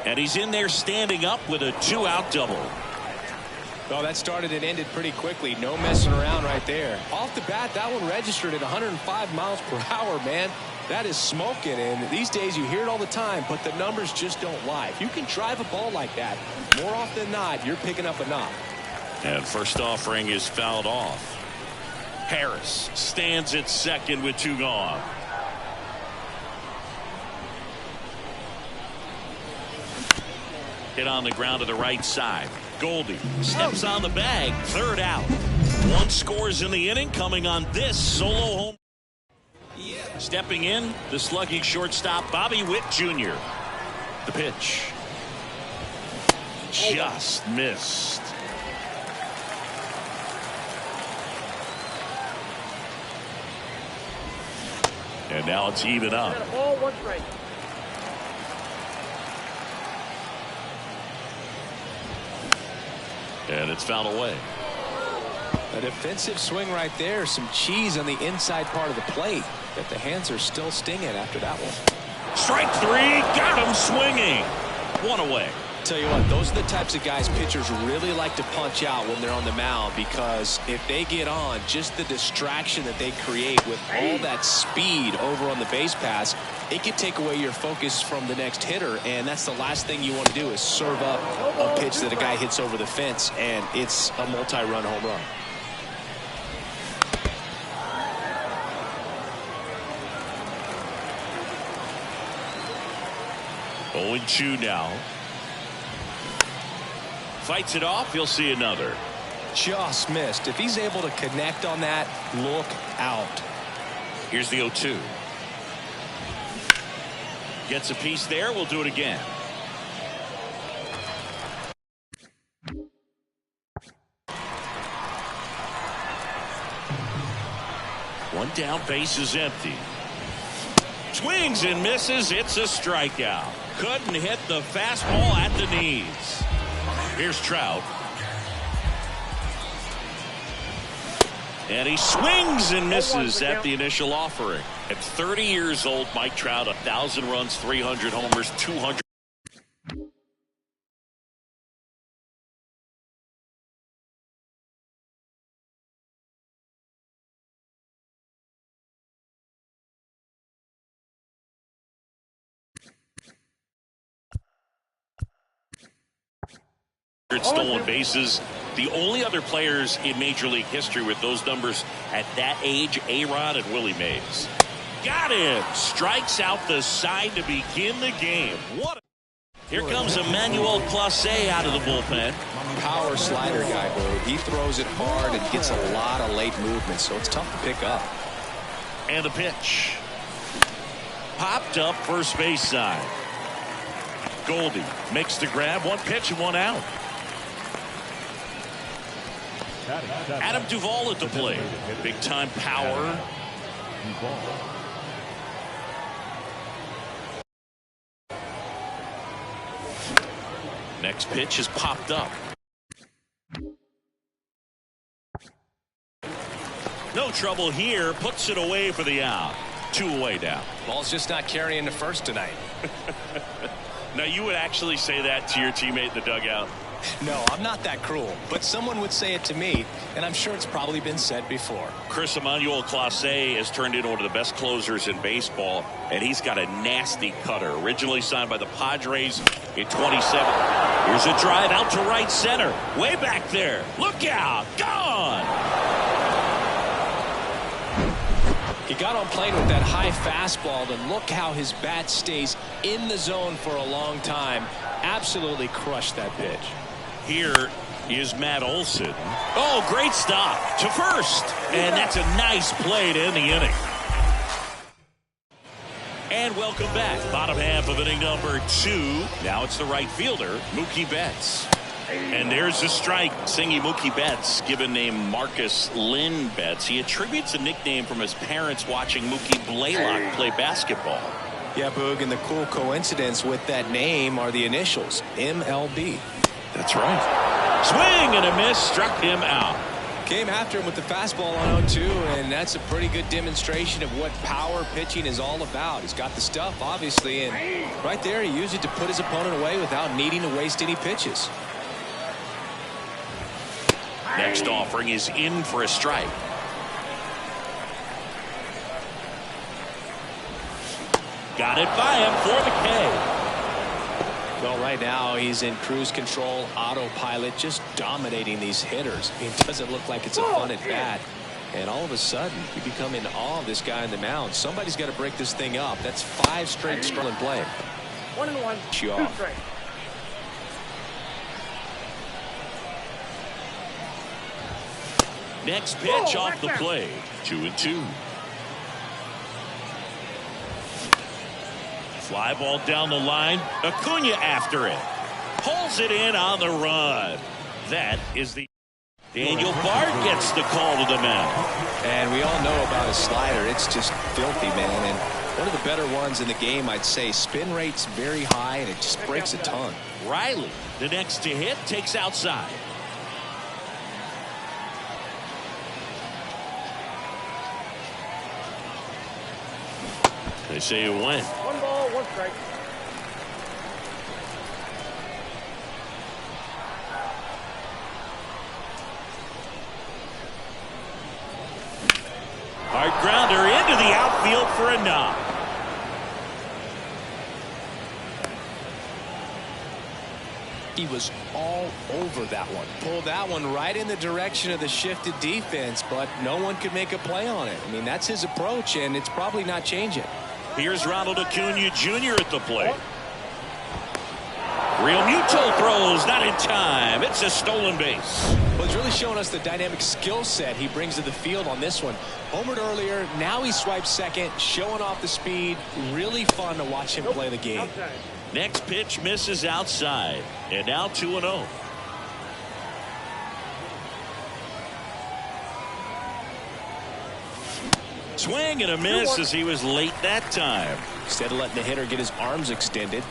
And he's in there standing up with a 2-out double. Well, that started and ended pretty quickly. No messing around right there. Off the bat, that one registered at 105 miles per hour, man. That is smoking, and these days you hear it all the time, but the numbers just don't lie. If you can drive a ball like that, more often than not, you're picking up a knock. And first offering is fouled off. Harris stands at second with 2 gone. Hit on the ground to the right side. Goldie steps on the bag. 3rd out. 1 scores in the inning, coming on this solo home. Stepping in, the slugging shortstop Bobby Witt Jr. The pitch. Just missed. And now it's even up. Ball, 1 strike. And it's fouled away. A defensive swing right there. Some cheese on the inside part of the plate. But the hands are still stinging after that one. Strike 3. Got him swinging. 1 away. Tell you what, those are the types of guys pitchers really like to punch out when they're on the mound, because if they get on, just the distraction that they create with all that speed over on the base pass, it can take away your focus from the next hitter, and that's the last thing you want to do is serve up a pitch that a guy hits over the fence, and it's a multi-run home run. Oh, 0-2 now. Fights it off. He'll see another. Just missed. If he's able to connect on that, look out. Here's the 0-2. Gets a piece there. We'll do it again. One down, base is empty. Swings and misses. It's a strikeout. Couldn't hit the fastball at the knees. Here's Trout. And he swings and misses at the initial offering. At 30 years old, Mike Trout, 1,000 runs, 300 homers, 200. Stolen bases. The only other players in Major League history with those numbers at that age, A-Rod and Willie Mays. Got him. Strikes out the side to begin the game. Here comes Emmanuel Clase out of the bullpen. Power slider guy, Bo. He throws it hard and gets a lot of late movement, so it's tough to pick up. And a pitch. Popped up first base side. Goldie makes the grab. One pitch and one out. Adam Duvall at the plate. Big time power. Next pitch is popped up. No trouble here. Puts it away for the out. 2 away now. Ball's just not carrying the first tonight. Now you would actually say that to your teammate in the dugout? No, I'm not that cruel, but someone would say it to me, and I'm sure it's probably been said before. Chris Emmanuel Clase has turned into one of the best closers in baseball, and he's got a nasty cutter. Originally signed by the Padres in 27. Here's a drive out to right center. Way back there. Look out. Gone. He got on plane with that high fastball, and look how his bat stays in the zone for a long time. Absolutely crushed that pitch. Here is Matt Olson. Oh, great stop to first. And that's a nice play to end the inning. And welcome back. Bottom half of inning number 2. Now it's the right fielder, Mookie Betts. And there's a strike. Singy Mookie Betts, given name Marcus Lynn Betts. He attributes a nickname from his parents watching Mookie Blaylock play basketball. Yeah, Boog, and the cool coincidence with that name are the initials, MLB. That's right. Swing and a miss, struck him out. Came after him with the fastball on 0-2, and that's a pretty good demonstration of what power pitching is all about. He's got the stuff, obviously, and right there he used it to put his opponent away without needing to waste any pitches. Next offering is in for a strike. Got it by him for the K. Well, right now he's in cruise control, autopilot, just dominating these hitters. It doesn't look like it's a fun at bat. And all of a sudden, you become in awe of this guy on the mound. Somebody's got to break this thing up. That's 5 straight stolen play. 1-1. 2 strikes. Next pitch off the plate. 2-2. Fly ball down the line. Acuna after it. Pulls it in on the run. That is the... Daniel Bard gets the call to the mound. And we all know about his slider. It's just filthy, man. And one of the better ones in the game, I'd say. Spin rate's very high, and it just breaks a ton. Riley, the next to hit, takes outside. They say it went. 1 ball, 1 strike. Hard grounder into the outfield for a knock. He was all over that one. Pulled that one right in the direction of the shifted defense, but no one could make a play on it. I mean, that's his approach, and it's probably not changing. Here's Ronald Acuna Jr. at the plate. Real Muto throws, not in time. It's a stolen base. Well, he's really showing us the dynamic skill set he brings to the field on this one. Homered earlier, now he swipes second, showing off the speed. Really fun to watch him play the game. Outside. Next pitch misses outside. And now 2-0. Swing and a miss as he was late that time. Instead of letting the hitter get his arms extended,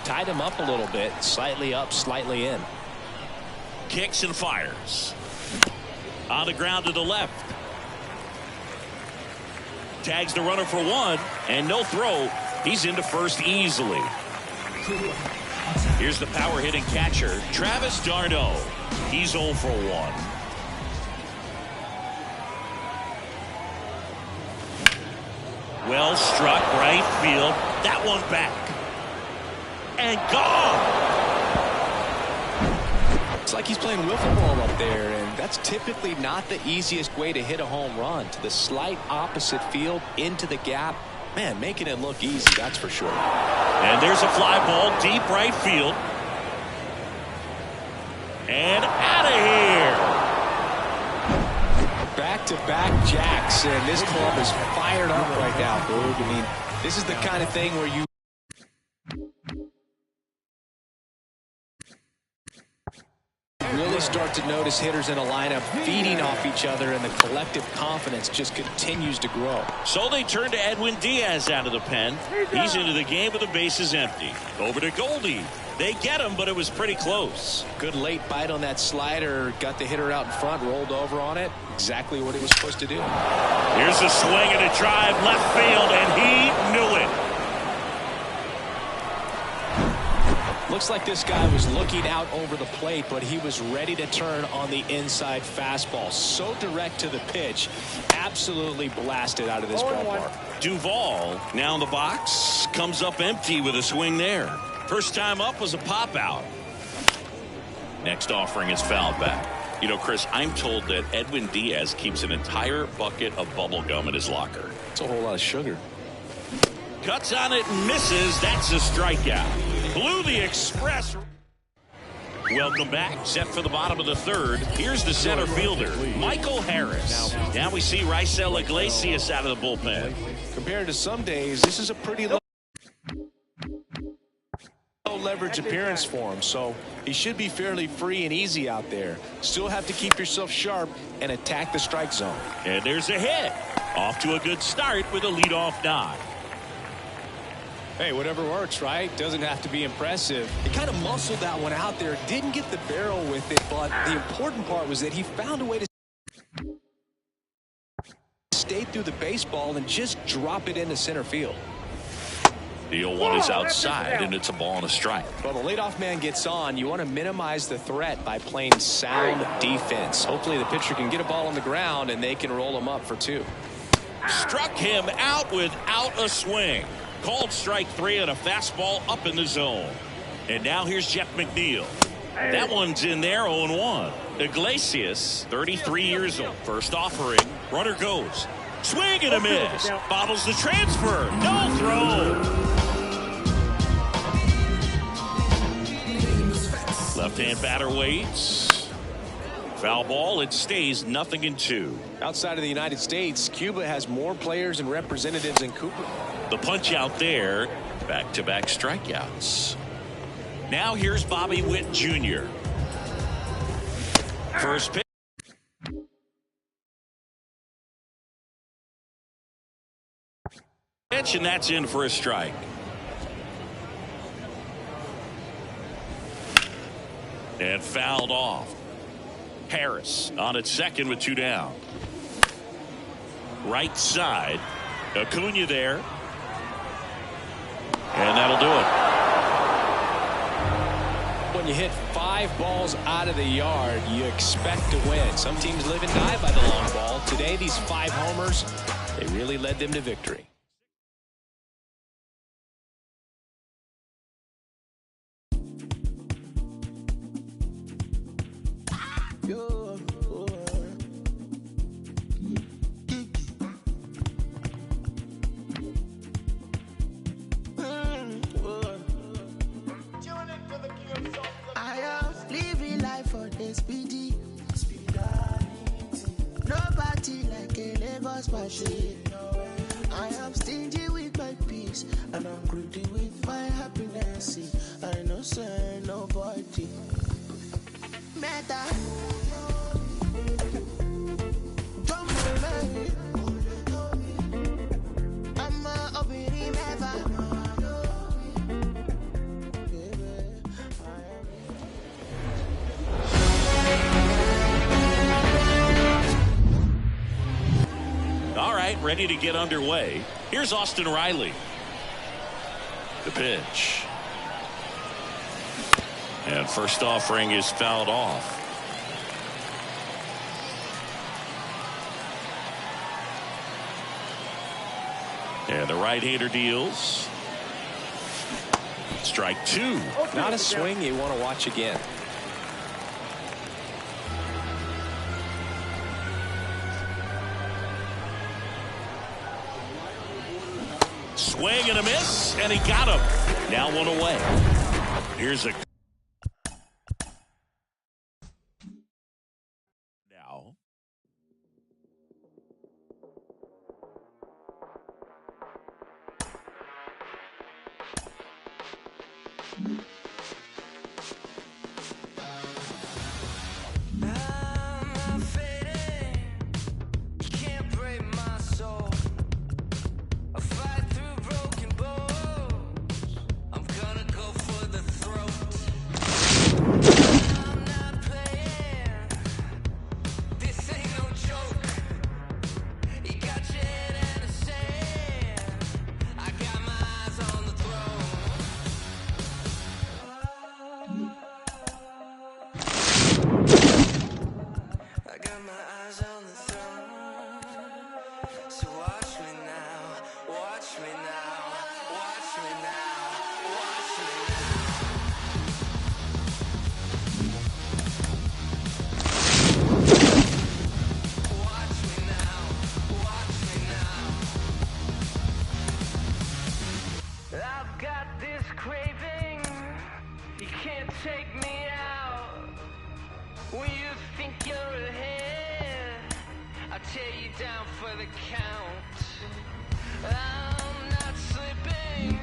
tied him up a little bit, slightly up, slightly in. Kicks and fires. On the ground to the left. Tags the runner for one, and no throw. He's into first easily. Here's the power hitting catcher, Travis d'Arnaud. He's 0 for 1. Well struck right field. That one back. And gone. It's like he's playing wiffle ball up there, and that's typically not the easiest way to hit a home run. To the slight opposite field, into the gap. Man, making it look easy, that's for sure. And there's a fly ball deep right field. And out of here. Back-to-back jacks, and this club is fired up right now, Boog. I mean, this is the kind of thing where you really start to notice hitters in a lineup feeding off each other, and the collective confidence just continues to grow. So they turn to Edwin Diaz out of the pen. He's into the game with the bases empty. Over to Goldie. They get him, but it was pretty close. Good late bite on that slider. Got the hitter out in front, rolled over on it. Exactly what he was supposed to do. Here's a swing and a drive left field, and he knew it. Looks like this guy was looking out over the plate, but he was ready to turn on the inside fastball. So direct to the pitch. Absolutely blasted out of this ballpark. Duvall now in the box. Comes up empty with a swing there. First time up was a pop out. Next offering is fouled back. You know, Chris, I'm told that Edwin Diaz keeps an entire bucket of bubble gum in his locker. It's a whole lot of sugar. Cuts on it and misses. That's a strikeout. Blew the express. Welcome back. Set for the bottom of the third. Here's the center fielder, Michael Harris. Now we see Raisel Iglesias out of the bullpen. Compared to some days, this is a pretty low leverage appearance for him, so he should be fairly free and easy out there. Still have to keep yourself sharp and attack the strike zone. And there's a hit. Off to a good start with a leadoff knock. Hey, whatever works, right? Doesn't have to be impressive. He kind of muscled that one out there. Didn't get the barrel with it, but the important part was that he found a way to stay through the baseball and just drop it into center field. The 0-1 is outside, and it's a ball and a strike. Well, the leadoff man gets on. You want to minimize the threat by playing sound defense. Hopefully the pitcher can get a ball on the ground, and they can roll him up for 2. Struck him out without a swing. Called strike 3 on a fastball up in the zone. And now here's Jeff McNeil. That one's in there, 0-1. Iglesias, 33 years old. First offering. Runner goes. Swing and a miss. Bottles the transfer. No throw. Left-hand batter waits. Foul ball. It stays 0-2. Outside of the United States, Cuba has more players and representatives than Cooper. The punch out there. Back-to-back strikeouts. Now here's Bobby Witt Jr. First pitch. And that's in for a strike. And fouled off. Harris on at second with 2 down. Right side. Acuna there. And that'll do it. When you hit 5 balls out of the yard, you expect to win. Some teams live and die by the long ball. Today, these 5 homers, they really led them to victory. Nobody like a Lagos machine. I am stingy with my peace, and I'm greedy with my happiness. I know say nobody matter. I'm a obiri never. ready to get underway. Here's Austin Riley. The pitch. And first offering is fouled off. And the right-hander deals. Strike two. Not a swing you want to watch again. Swing and a miss, and he got him. Now one away. Here's a now. I'm fading, can't break my soul. I fight through broken bones. I'm gonna go for the throat. I'm not playing. This ain't no joke. You got your head in the sand. I got my eyes on the throne. I got my eyes on the throne. So watch me now, watch me now, watch me now, watch me now. Watch me now, watch me now. I've got this craving, you can't take me out. When you think you're ahead, I'll tear you down for the count. I'm not slipping,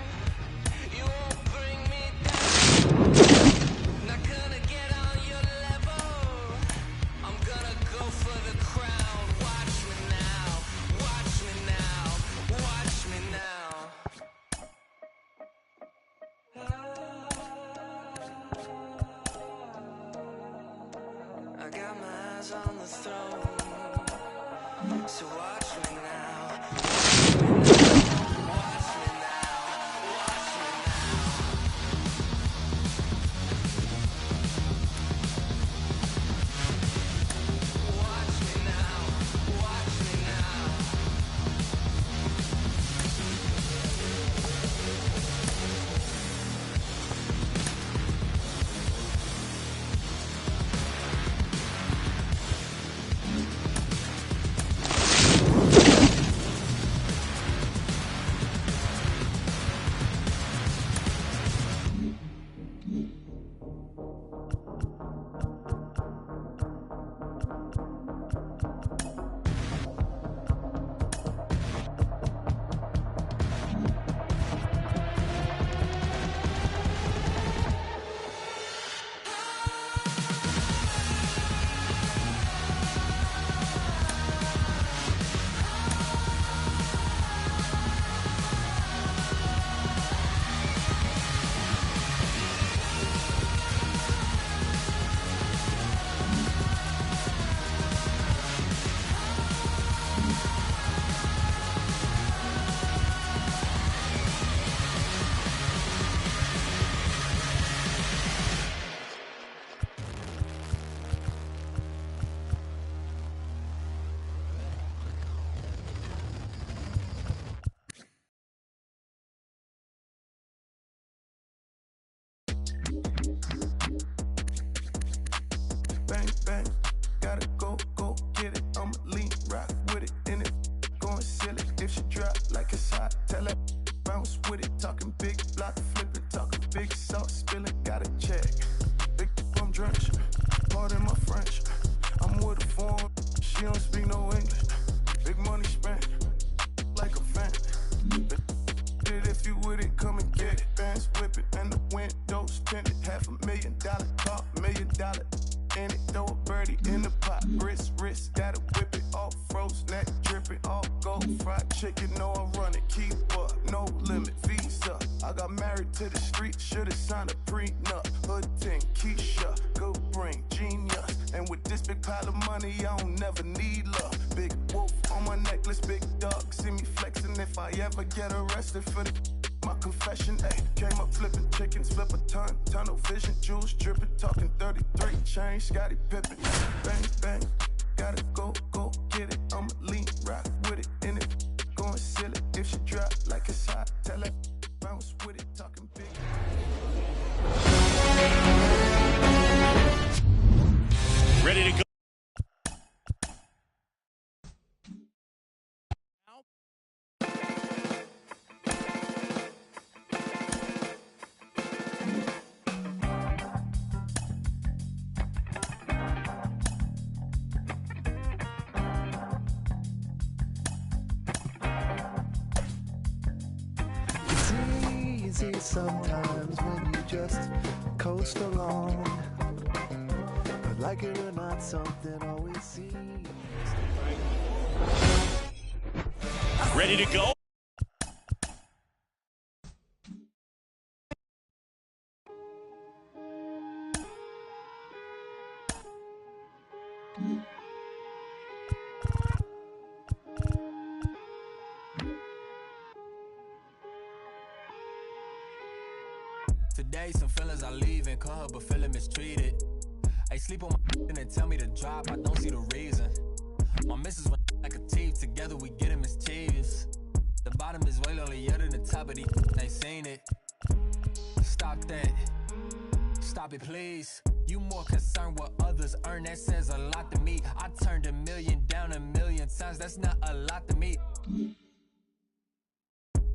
you won't bring me down. Not gonna get on your level, I'm gonna go for the crown. Watch me now, watch me now, watch me now. I got my eyes on the throne. So watch me now. Watch me now. Watch me now. Watch me now. Watch me now. Bang, bang, gotta go get it. I'ma lean, rock with it, and it going silly. If she drop like it's hot, tell her bounce with it. Talking big block, flipping, talking big sauce, spilling, gotta check. Big I'm drenched, pardon my French. I'm with a foreign, she don't speak no English. Big money spent, like a fan. If you with it, come and get it. Fans whip it, and the windows tinted. $500,000 car, $1 million. In it, throw a birdie in the pot. Wrist, gotta whip it. All froze, neck dripping. All gold, fried chicken. No, I run it. Keep up, no limit. Visa. I got married to the street. Should've signed a prenup. Hood 10, Keisha, good brain, genius. And with this big pile of money, I don't never need love. Big Wolf on my necklace, big dog. See me flexing if I ever get arrested for my confession. Ayy, came up flipping chickens, flip a ton, tunnel vision, jewels dripping, talking 33 chain, Scotty Pippen. Bang, bang, gotta go, get it. I'ma lean, rock with it, in it. Going silly if she drop like it's hot. Tell her, bounce with it, talking big. Ready to go. Sometimes when you just coast along, but like it or not, something always seems. Ready to go. Today, some fellas are leaving, call her but feeling mistreated. I sleep on my and tell me to drop, I don't see the reason. My missus went like a thief, together we getting mischievous. The bottom is way lonelier than the top of these, ain't seen it. Stop that, stop it please. You more concerned what others earn, that says a lot to me. I turned $1 million down 1,000,000 times, that's not a lot to me.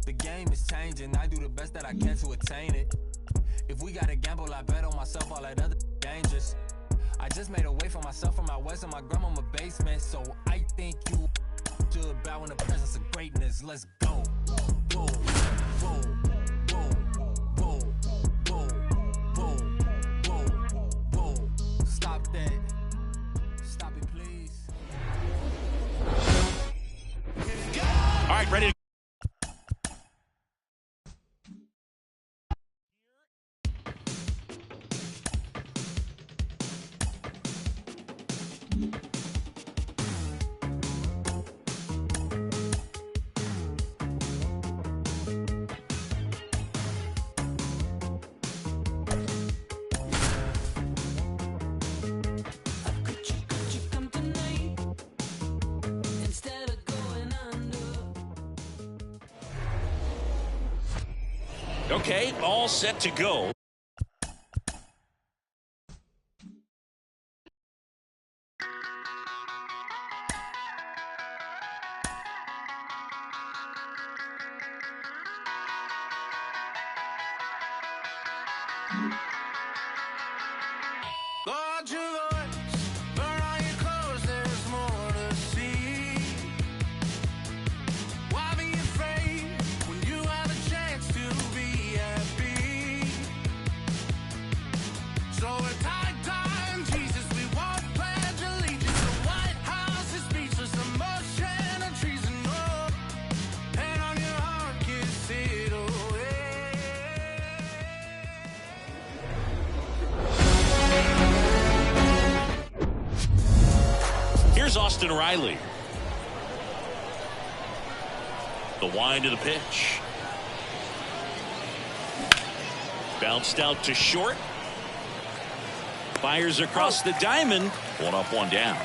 The game is changing, I do the best that I can to attain it. If we gotta gamble, I bet on myself, all that other dangerous. I just made a way for myself from my west and my grandma's basement. So I think you should bow in the presence of greatness. Let's go. Boom, boom, boom, boom, boom, boom, boom, boom. Stop that. Stop it, please. All right, ready to Okay, all set to go. Lord, you voice, burn all your clothes, there's more to see. Why be afraid when you have a chance to be happy? So at high time, Jesus, we won't pledge allegiance. The White House is speechless, emotion and treason. Oh, and on your heart, kiss it away. Here's Austin Riley. The wind of the pitch. Bounced out to short. Fires across the diamond. One up, one down.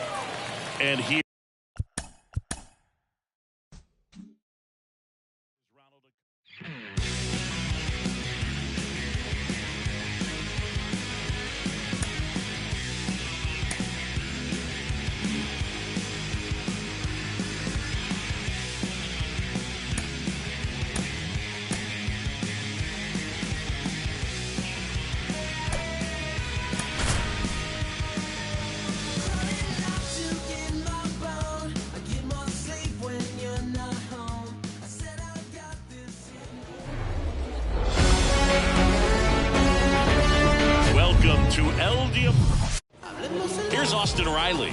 And here. To LDM. Here's Austin Riley.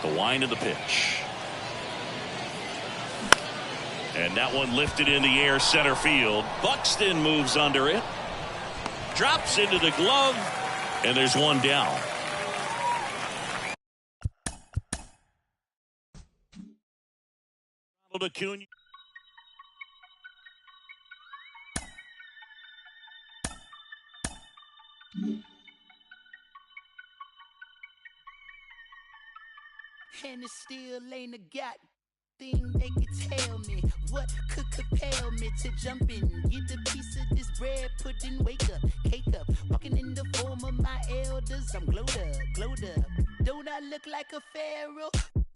The wind of the pitch. And that one lifted in the air center field. Buxton moves under it. Drops into the glove. And there's one down. Acuna. And it still ain't a god thing they could tell me. What could compel me to jump in, get a piece of this bread, put in, wake up, cake up, walking in the form of my elders. I'm glowed up, glowed up. Don't I look like a pharaoh?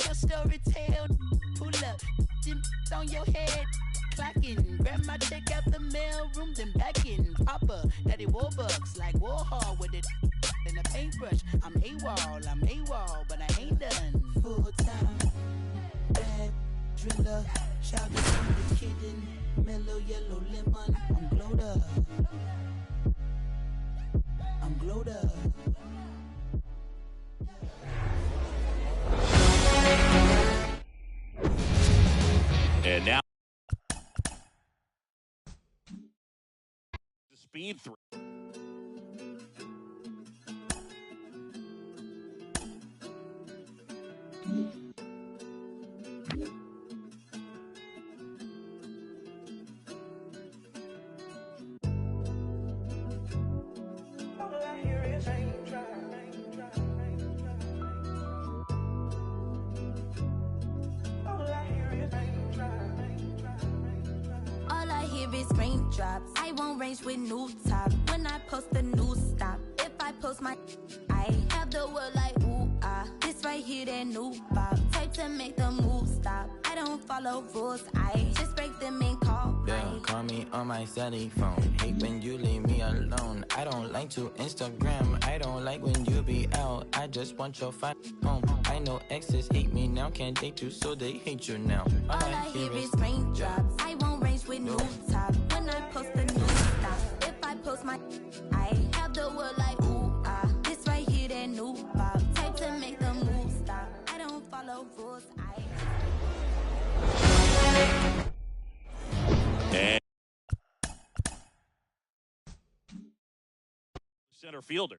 Your story tell, pull up, then on your head, clocking, grab my check out the mail room, then back in, Papa, Daddy Warbucks, like Warhol with it and a paintbrush. I'm AWOL, but I ain't done. Full time, bad driller, shout out to the kitten, mellow yellow lemon. I'm glowed up. I'm glowed up. And now the speed through. Raindrops. I won't range with new top. When I post a new stop, if I post my, I have the world like ooh ah. This right here that new pop. Type to make the move stop. I don't follow rules. I just break them and call. Yeah, call me on my celly phone. Hate when you leave me alone. I don't like to Instagram. I don't like when you be out. I just want your fine home. I know exes hate me now. Can't date you, so they hate you now. All I hear is raindrops. I won't range with new top. When I post a new stop, if I post my, I have the world like ooh ah. This right here that new pop. Type to make the move stop. I don't follow rules. And center fielder.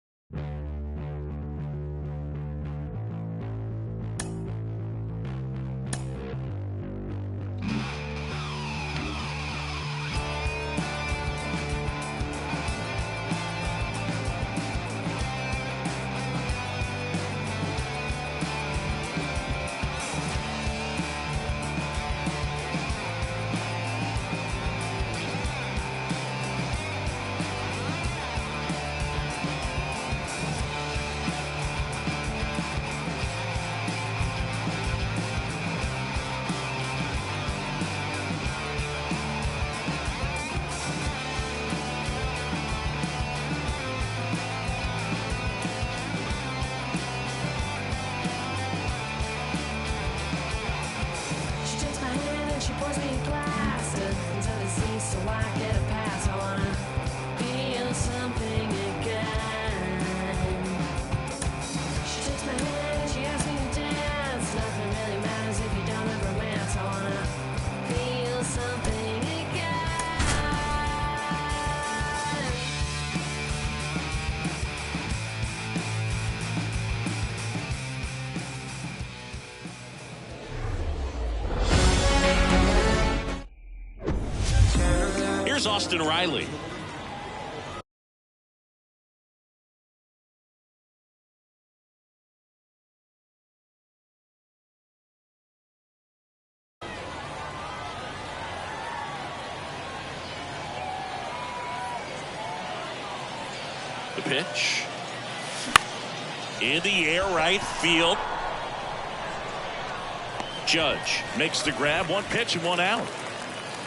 Here's Austin Riley. The pitch. In the air, right field. Judge makes the grab. One pitch and one out.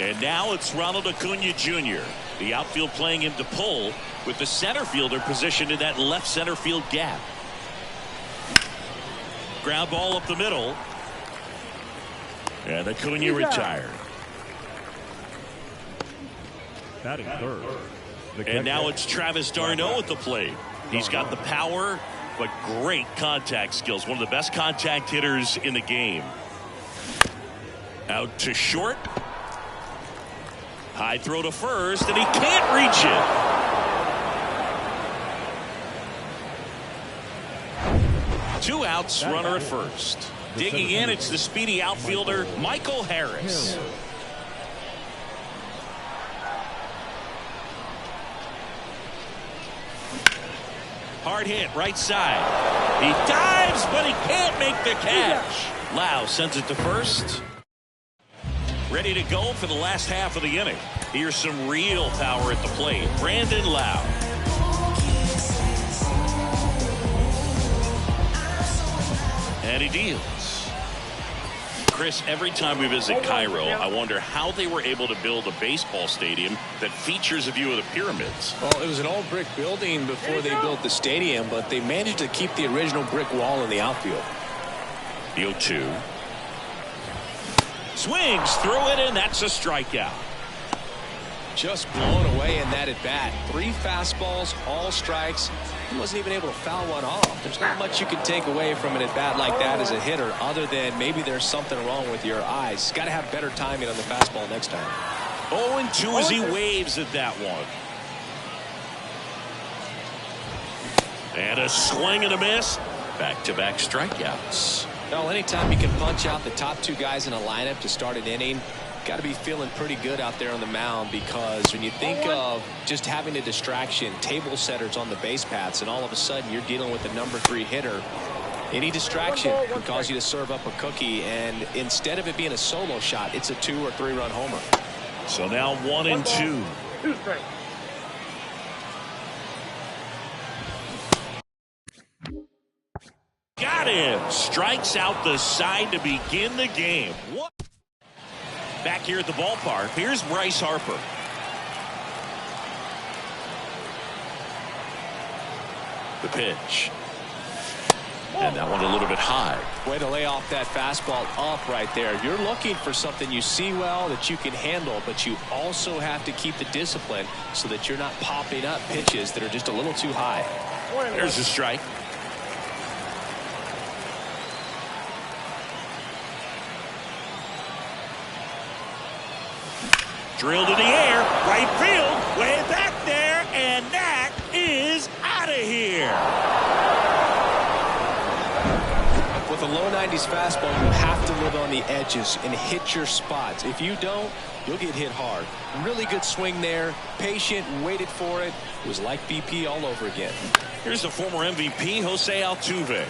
And now it's Ronald Acuna Jr., the outfield playing him to pull with the center fielder positioned in that left center field gap. Ground ball up the middle. And Acuna retired. Batting third. And now it's Travis d'Arnaud at the plate. He's got the power, but great contact skills. One of the best contact hitters in the game. Out to short. High throw to first, and he can't reach it. 2 outs, runner at first. Digging in, it's the speedy outfielder, Michael Harris. Hard hit, right side. He dives, but he can't make the catch. Lau sends it to first. Ready to go for the last half of the inning. Here's some real power at the plate. Brandon Lau. And he deals. Chris, every time we visit Cairo, I wonder how they were able to build a baseball stadium that features a view of the pyramids. Well, it was an old brick building before they built the stadium, but they managed to keep the original brick wall in the outfield. The 0-2. Swings through it, and that's a strikeout. Just blown away in that at bat. 3 fastballs, all strikes. He wasn't even able to foul one off. There's not much you can take away from an at bat like that as a hitter, other than maybe there's something wrong with your eyes. Got to have better timing on the fastball next time. 0-2 as he waves at that one. And a swing and a miss. Back-to-back strikeouts. Well, anytime you can punch out the top 2 guys in a lineup to start an inning, got to be feeling pretty good out there on the mound, because when you think of just having a distraction, table setters on the base paths, and all of a sudden you're dealing with the number 3 hitter, any distraction can cause you to serve up a cookie, and instead of it being a solo shot, it's a 2 or 3 run homer. So now 1-2. 2 strikes. Got him. Strikes out the side to begin the game. What? Back here at the ballpark, here's Bryce Harper. The pitch. And that one a little bit high. Way to lay off that fastball up right there. You're looking for something you see well that you can handle, but you also have to keep the discipline so that you're not popping up pitches that are just a little too high. There's a strike. Drilled in the air, right field, way back there, and that is out of here. With a low 90s fastball, you have to live on the edges and hit your spots. If you don't, you'll get hit hard. Really good swing there, patient, waited for it. It was like BP all over again. Here's the former MVP, Jose Altuve.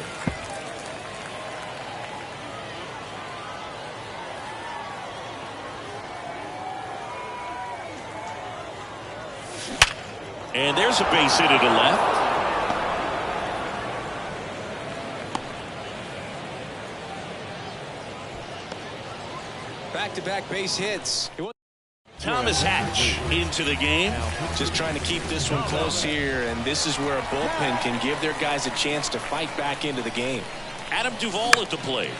And there's a base hit to the left. Back-to-back base hits. Thomas Hatch into the game. Just trying to keep this one close here, and this is where a bullpen can give their guys a chance to fight back into the game. Adam Duvall at the plate.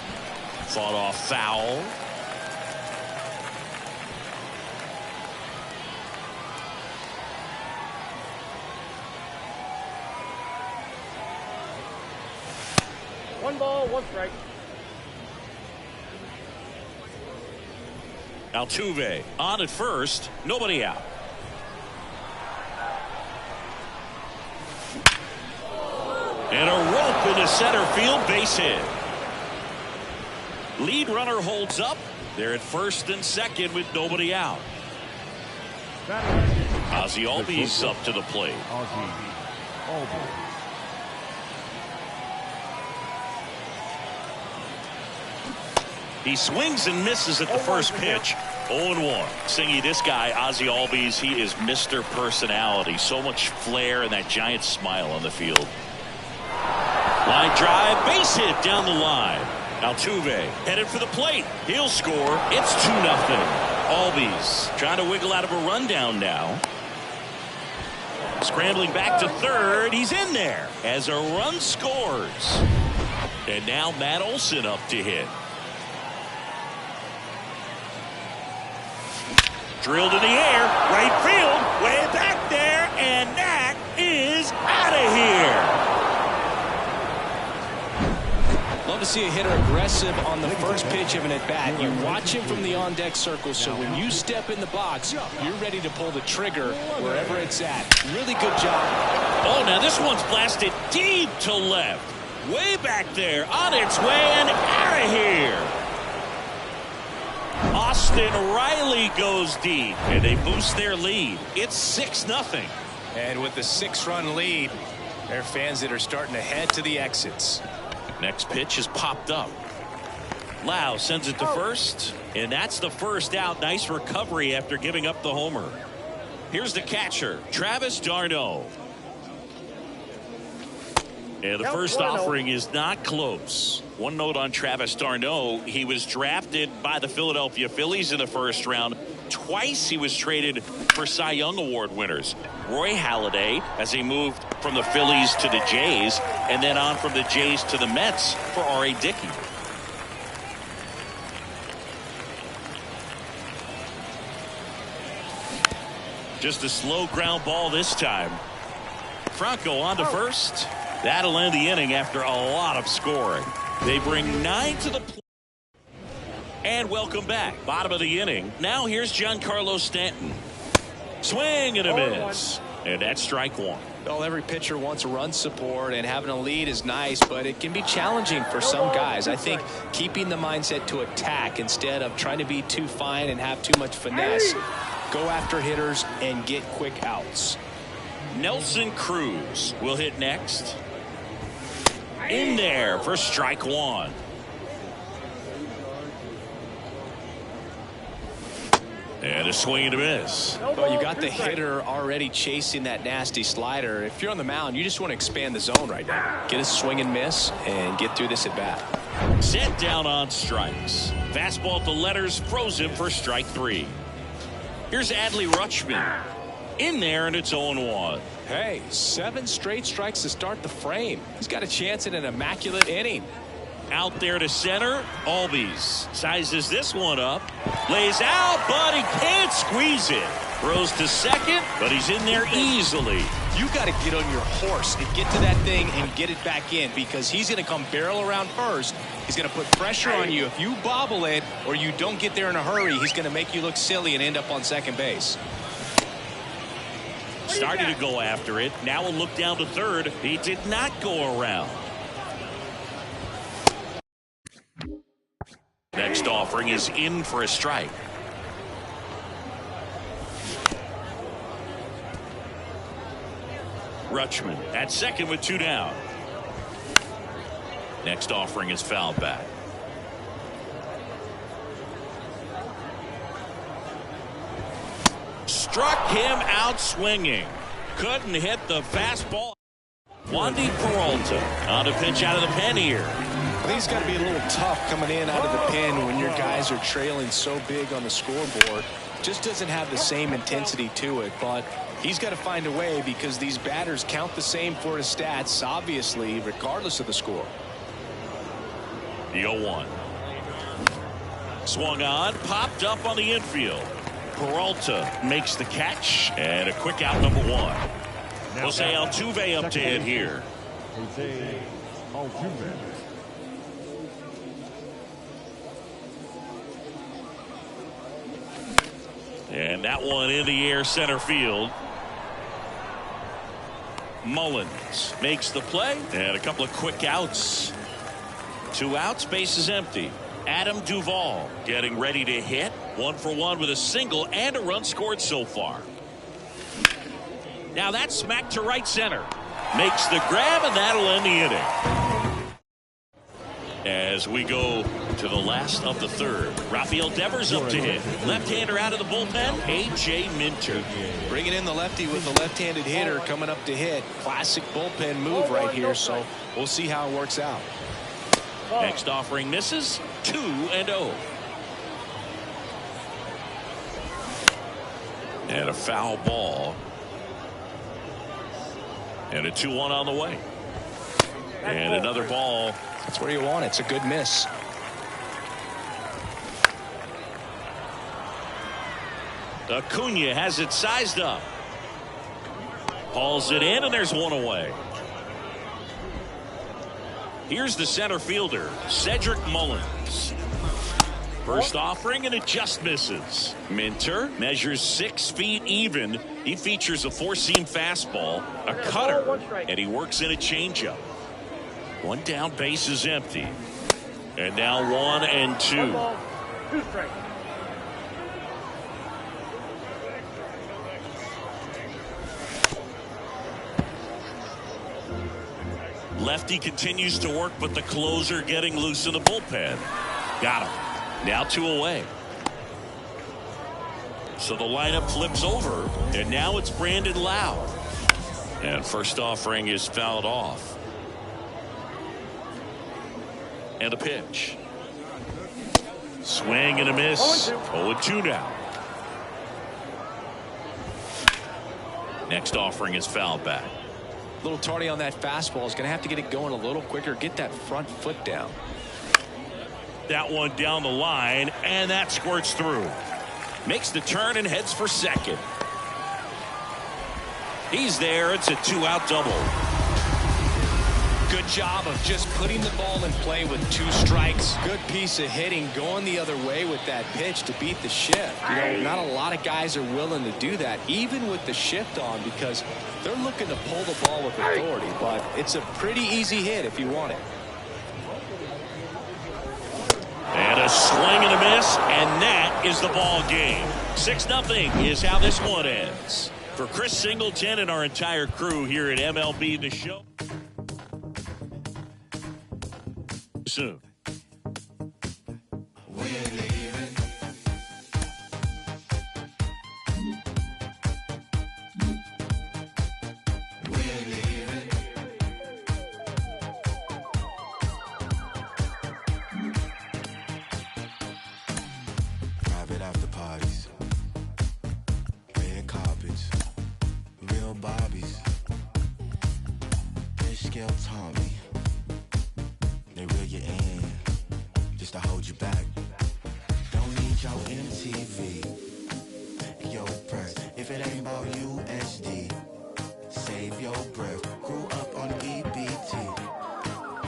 Fought off foul. One ball, 1 strike. Altuve on at first, nobody out. And a rope into center field, base hit. Lead runner holds up. They're at first and second with nobody out. Ozzie Albies up to the plate. He swings and misses at the first pitch. 0-1. Singy, this guy, Ozzie Albies, he is Mr. Personality. So much flair and that giant smile on the field. Line drive, base hit down the line. Altuve headed for the plate. He'll score. It's 2-0. Albies trying to wiggle out of a rundown now. Scrambling back to third. He's in there as a run scores. And now Matt Olson up to hit. Drilled in the air, right field, way back there, and that is out of here. Love to see a hitter aggressive on the first pitch of an at-bat. You watch him from the on-deck circle, so when you step in the box, you're ready to pull the trigger wherever it's at. Really good job. Oh, now this one's blasted deep to left. way back there, on its way and out of here. Austin Riley goes deep, and they boost their lead. It's 6-0. And with the 6-run lead, there are fans that are starting to head to the exits. Next pitch is popped up. Lau sends it to first, and that's the first out. Nice recovery after giving up the homer. Here's the catcher, Travis d'Arnaud. And the first offering is not close. One note on Travis d'Arnaud, he was drafted by the Philadelphia Phillies in the first round. Twice he was traded for Cy Young Award winners. Roy Halladay, as he moved from the Phillies to the Jays, and then on from the Jays to the Mets for R.A. Dickey. Just a slow ground ball this time. Franco on to first. That'll end the inning after a lot of scoring. They bring 9 to the plate. And welcome back. Bottom of the inning. Now here's Giancarlo Stanton. Swing and a miss. And that's strike one. Well, every pitcher wants run support, and having a lead is nice, but it can be challenging for some guys. I think keeping the mindset to attack instead of trying to be too fine and have too much finesse. Go after hitters and get quick outs. Nelson Cruz will hit next. In there for strike one. And a swing and a miss. Well, you got the hitter already chasing that nasty slider. If you're on the mound, you just want to expand the zone right now. Get a swing and miss and get through this at bat. Set down on strikes. Fastball to letters, frozen for strike three. Here's Adley Rutschman. In there, and it's 0-1. Hey, 7 straight strikes to start the frame. He's got a chance at an immaculate inning. Out there to center. Albies sizes this one up. Lays out, but he can't squeeze it. Throws to second, but he's in there easily. You got to get on your horse and get to that thing and get it back in, because he's going to come barrel around first. He's going to put pressure on you. If you bobble it or you don't get there in a hurry, he's going to make you look silly and end up on second base. Starting to go after it. Now we'll look down to third. He did not go around. Next offering is in for a strike. Rutschman at second with 2 down. Next offering is fouled back. Struck him out swinging. Couldn't hit the fastball. Wandy Peralta on a pitch out of the pen here. I think it's got to be a little tough coming in out of the pen when your guys are trailing so big on the scoreboard. Just doesn't have the same intensity to it, but he's got to find a way, because these batters count the same for his stats, obviously, regardless of the score. The 0-1. Swung on, popped up on the infield. Peralta makes the catch, and a quick out, number 1. Jose Altuve up to hit here. Jose Altuve. And that one in the air, center field. Mullins makes the play, and a couple of quick outs. 2 outs, base is empty. Adam Duvall getting ready to hit. 1 for 1 with a single and a run scored so far. Now that's smacked to right center. Makes the grab, and that'll end the inning. As we go to the last of the third, Rafael Devers up to hit. Left-hander out of the bullpen, A.J. Minter. Bringing in the lefty with the left-handed hitter coming up to hit. Classic bullpen move right here, so we'll see how it works out. Next offering misses. 2-0. And a foul ball. And a 2-1 on the way. And another ball. That's where you want it. It's a good miss. Acuna has it sized up. Hauls it in, and there's 1 away. Here's the center fielder, Cedric Mullins. First offering, and it just misses. Minter measures 6 feet even. He features a 4-seam fastball, a cutter, and he works in a changeup. One down, base is empty. And now 1-2. 1 ball, 2 strikes. Lefty continues to work, but the closer getting loose in the bullpen. Got him. Now 2 away. So the lineup flips over, and now it's Brandon Lowe. And first offering is fouled off. And a pitch. Swing and a miss. 0-2 now. Next offering is fouled back. A little tardy on that fastball. Is going to have to get it going a little quicker. Get that front foot down. That one down the line, and that squirts through. Makes the turn and heads for second. He's there. It's a 2-out double. Good job of just putting the ball in play with 2 strikes. Good piece of hitting going the other way with that pitch to beat the shift. You know, not a lot of guys are willing to do that, even with the shift on, because they're looking to pull the ball with authority. But it's a pretty easy hit if you want it. And a swing and a miss, and that is the ball game. 6-0 is how this one ends. For Chris Singleton and our entire crew here at MLB The Show. Soon. Private after parties, red carpets, real Barbies, fish scale Tommy. They reel you in just to hold you back. Don't need your MTV, your press. If it ain't about USD, save your breath. Grew up on EBT,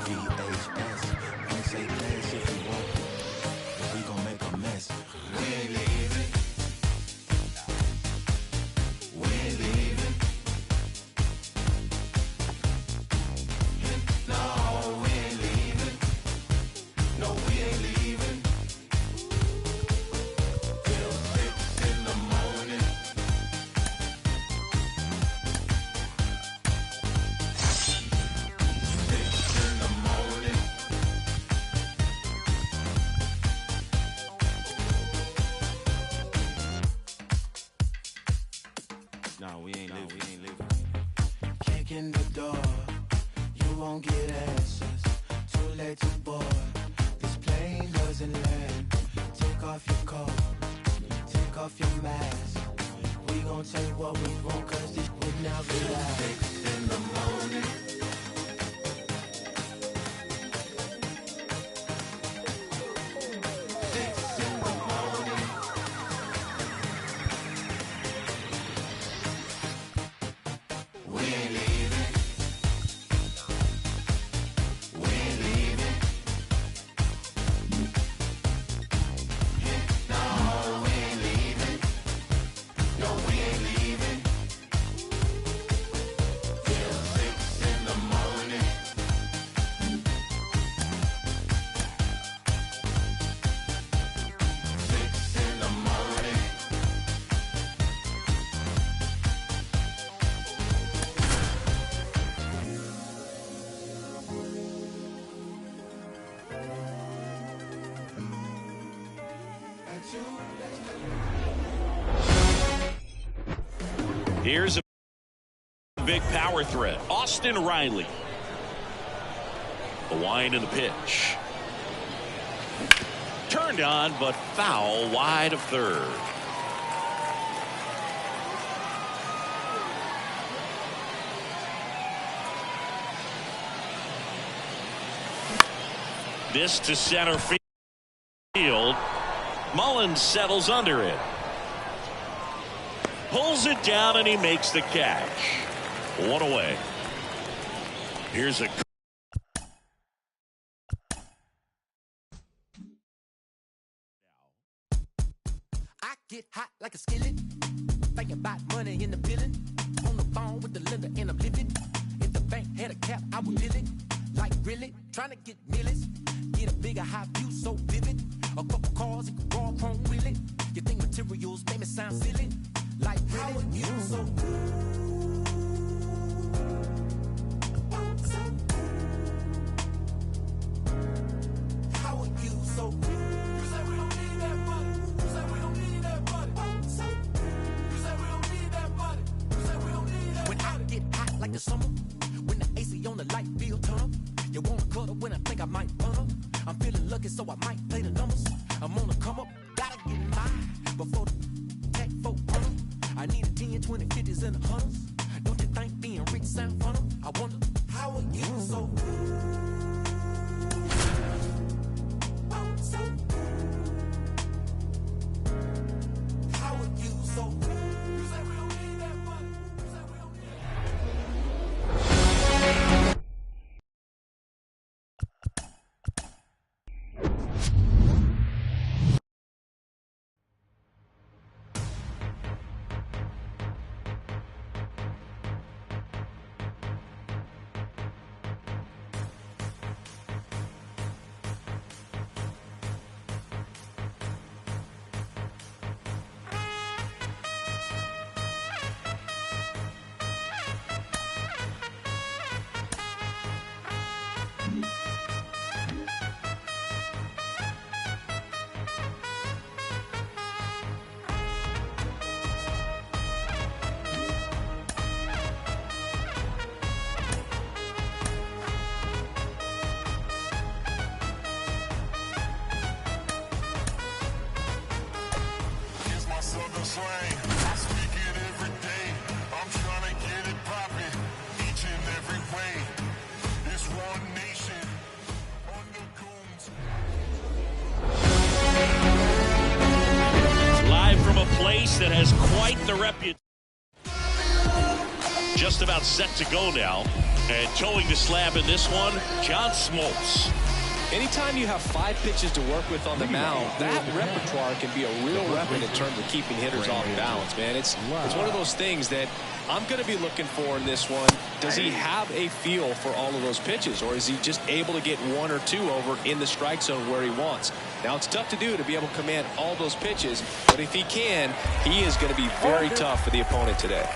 VHS. Don't say less if you want, but we gon' make a mess. We ain't leaving. We ain't leaving. No, we ain't leaving. No, we ain't leaving. Till 6 in the morning. 6 in the morning. No, we ain't living. We ain't living. Kick in the door, you won't get answers. Too late to board. This plane doesn't land. Take off your coat, take off your mask. We gon' take what we want, 'cause this would never last. 6 in the morning. We ain't leaving. We ain't leaving. No, we ain't leaving. No, we ain't leaving. Till 6 in the morning. 6 in the morning. Here's a big power threat. Austin Riley. The wind and the pitch. Turned on, but foul wide of third. This to center field. Mullins settles under it. Pulls it down, and he makes the catch. One away. Here's a I get hot like a skillet. Thinking about money in the billing. On the phone with the lender and I'm living. If the bank had a cap, I would bill it. Like really, trying to get millions. Get a bigger high view so vivid. A couple cars, it could raw chrome wheel it. You think materials make me sound silly? Like really, how are you so How are you so You say we don't need that money. You say we don't need that money. You say we don't need that money. You say we don't need that money. When I get hot like the summer, when the AC on the light feel turn up, you wanna cuddle when I think I might burn up. I'm feeling lucky, so I might play the numbers. I'm on the come up, gotta get mine before the tech folk run up. I need a 10, 20, 50s, and 100s. Don't you think being rich sound fun? I wonder, how are you so How are you so You say we don't need that money. You say we don't need slang. I speak it every day. I'm trying to get it poppin' each and every way. It's one nation under goons. Live from a place that has quite the reputation. Just about set to go now. And towing the slab in this one, John Smoltz. Anytime you have 5 pitches to work with on the mound, that repertoire can be a real weapon in terms of keeping hitters off balance, man. It's one of those things that I'm going to be looking for in this one. Does he have a feel for all of those pitches, or is he just able to get 1 or 2 over in the strike zone where he wants? Now, it's tough to do to be able to command all those pitches, but if he can, he is going to be very tough for the opponent today.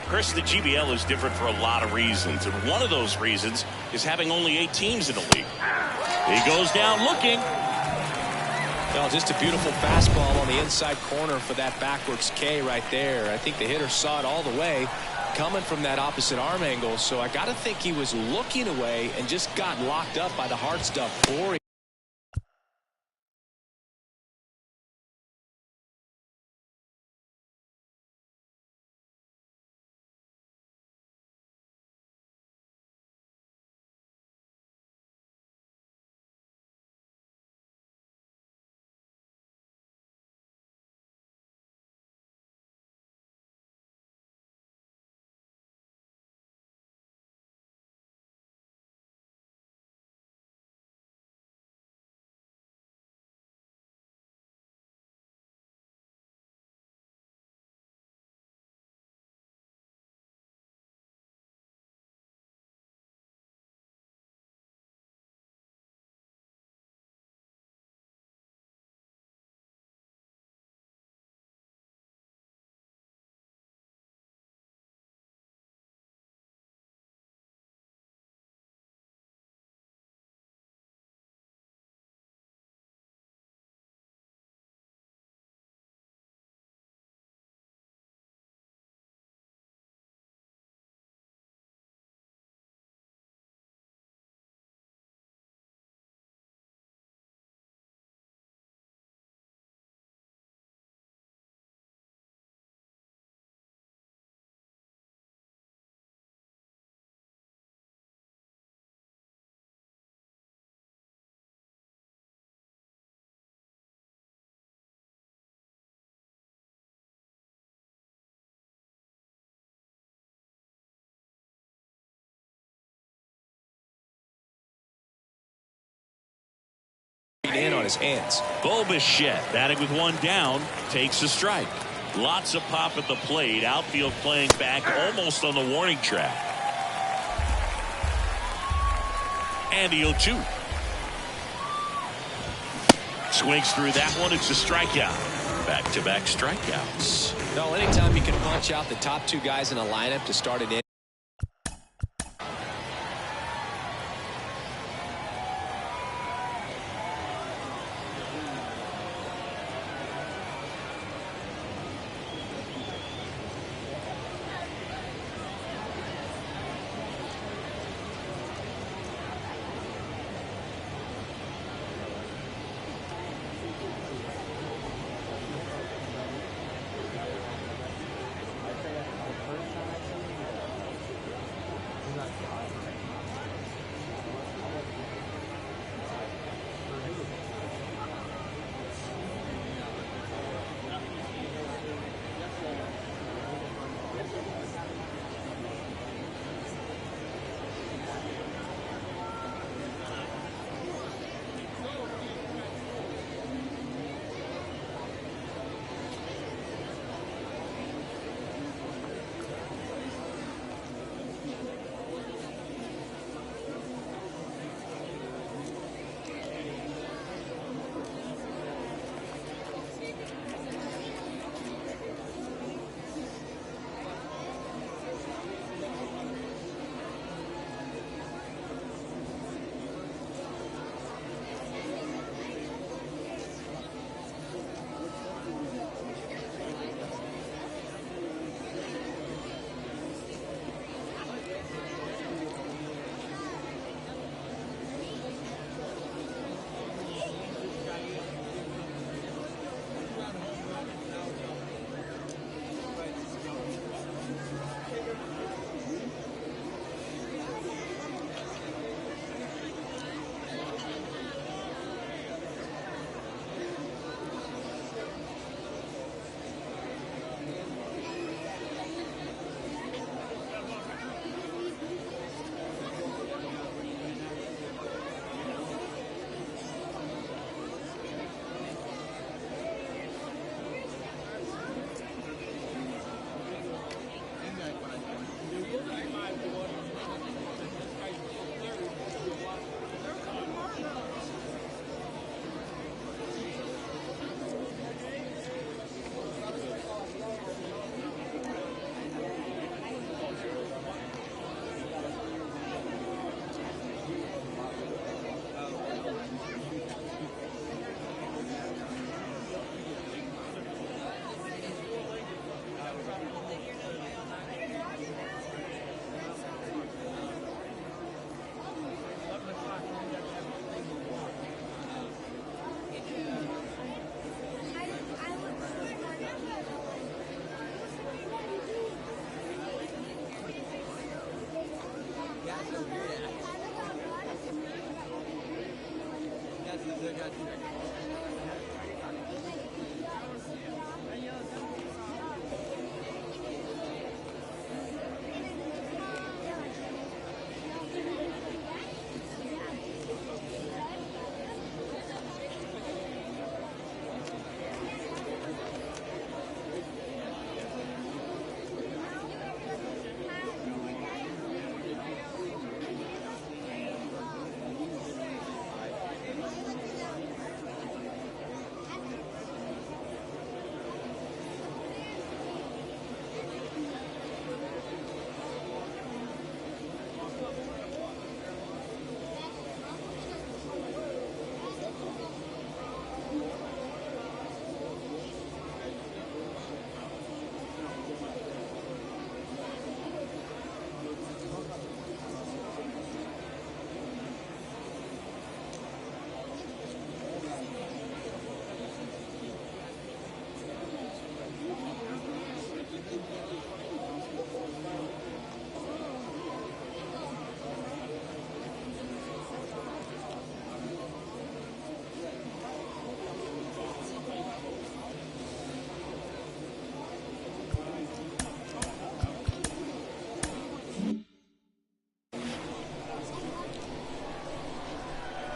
Chris, the GBL is different for a lot of reasons, and one of those reasons is having only 8 teams in the league. He goes down looking. Well, just a beautiful fastball on the inside corner for that backwards K right there. I think the hitter saw it all the way coming from that opposite arm angle, so I got to think he was looking away and just got locked up by the hard stuff before he in on his hands. Bo Bichette batting with 1 down takes a strike. Lots of pop at the plate. Outfield playing back almost on the warning track. And the 0-2. Swings through that one. It's a strikeout. Back-to-back strikeouts. No, anytime you can punch out the top two guys in a lineup to start it in.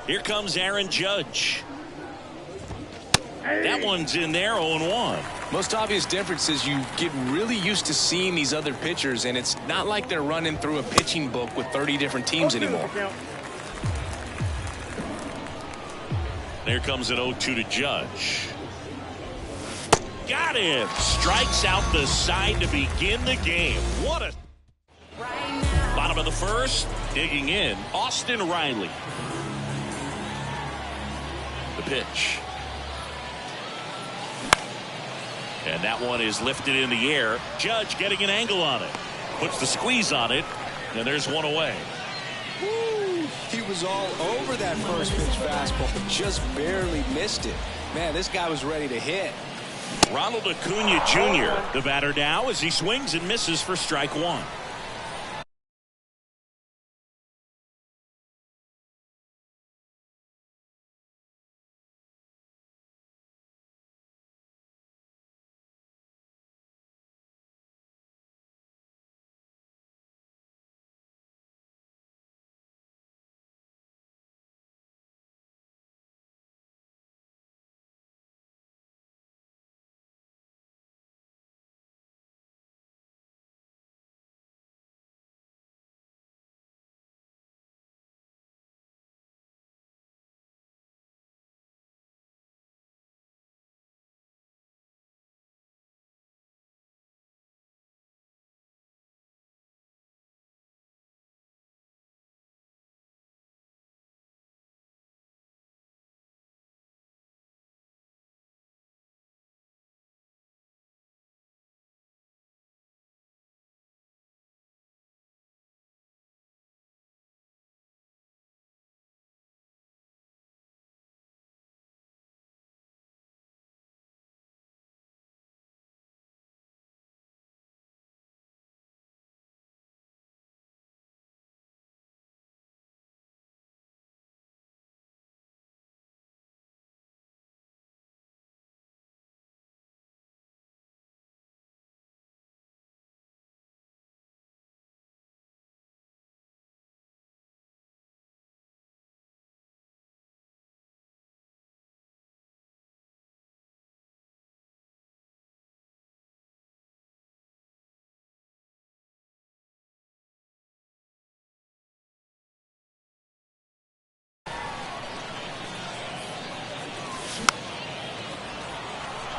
Here comes Aaron Judge. That one's in there, 0-1. Most obvious difference is you get really used to seeing these other pitchers, and it's not like they're running through a pitching book with 30 different teams anymore. There comes an 0-2 to Judge. Got him. Strikes out the side to begin the game. What a... Bottom of the first. Digging in. Austin Riley. The pitch. And that one is lifted in the air. Judge getting an angle on it. Puts the squeeze on it. And there's one away. Woo! He was all over that first pitch fastball. Just barely missed it. Man, this guy was ready to hit. Ronald Acuna Jr. the batter now as he swings and misses for strike one.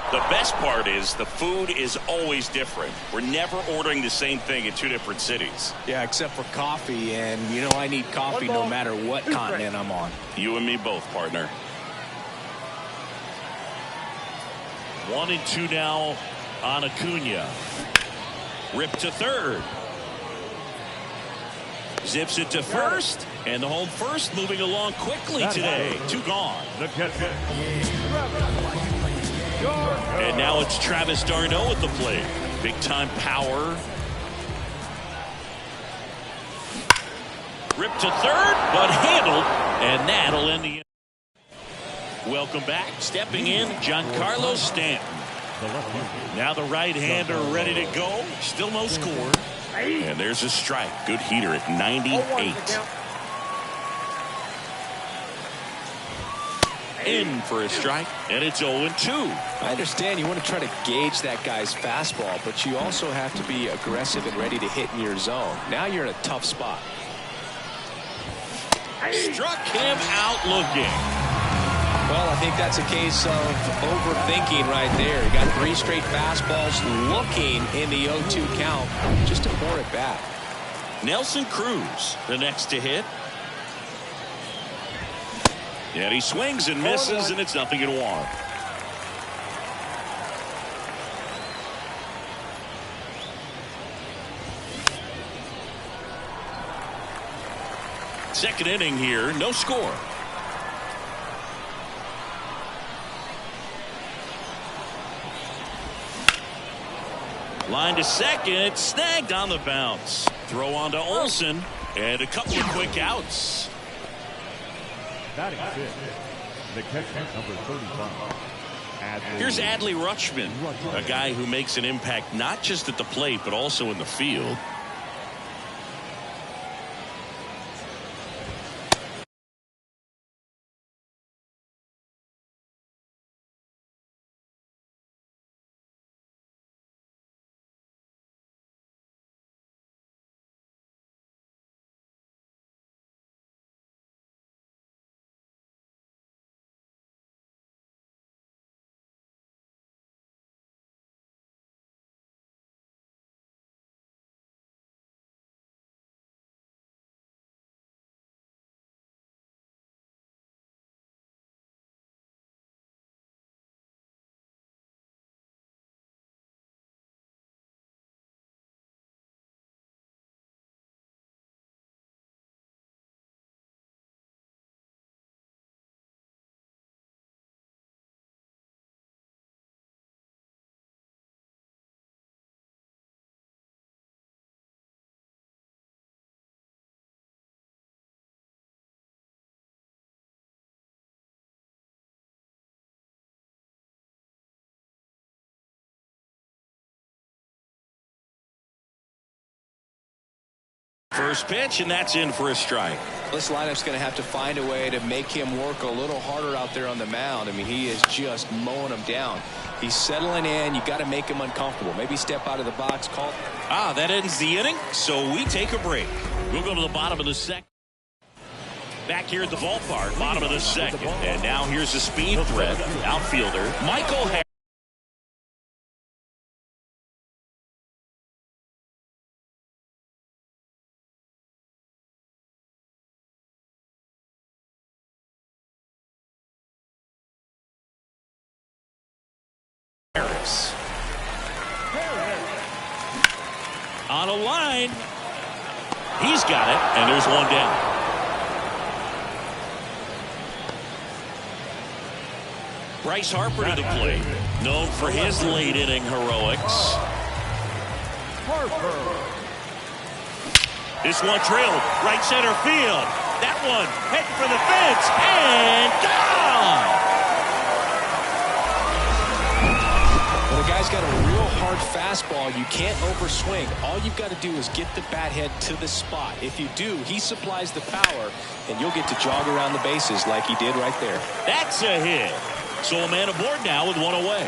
The best part is the food is always different. We're never ordering the same thing in two different cities. Yeah, except for coffee, and you know I need coffee no matter what continent I'm on. You and me both, partner. 1-2 now on Acuna. Ripped to third. Zips it to first, and the home first moving along quickly today. Two gone. The catcher. And now it's Travis d'Arnaud at the plate. Big time power. Ripped to third, but handled, and that'll end the inning. Welcome back. Stepping in, Giancarlo Stanton. Now the right-hander ready to go. Still no score. And there's a strike. Good heater at 98. In for a strike, and it's 0-2. I understand you want to try to gauge that guy's fastball, but you also have to be aggressive and ready to hit in your zone. Now you're in a tough spot. Struck him out looking. Well, I think that's a case of overthinking right there. He got 3 straight fastballs looking in the 0-2 count. Just a poor at bat. Nelson Cruz, the next to hit. And he swings and misses, and it's 0-1. Second inning here, no score. Line to second, snagged on the bounce. Throw on to Olsen, and a couple of quick outs. Batting fifth, the catcher, number 35. Here's Adley Rutschman, a guy who makes an impact not just at the plate, but also in the field. First pitch, and that's in for a strike. This lineup's going to have to find a way to make him work a little harder out there on the mound. I mean, he is just mowing him down. He's settling in. You got to make him uncomfortable. Maybe step out of the box. Call. That ends the inning, so we take a break. We'll go to the bottom of the second. Back here at the ballpark, bottom of the second. And now here's the speed threat, outfielder Michael Harris. On a line. He's got it, and there's one down. Bryce Harper to the plate, known for his late inning heroics. Harper. This one drilled right center field. That one heading for the fence and gone. Well, the guy's got a real hard fastball. You can't overswing. All you've got to do is get the bat head to the spot. If you do, he supplies the power, and you'll get to jog around the bases like he did right there. That's a hit. So a man aboard now with one away.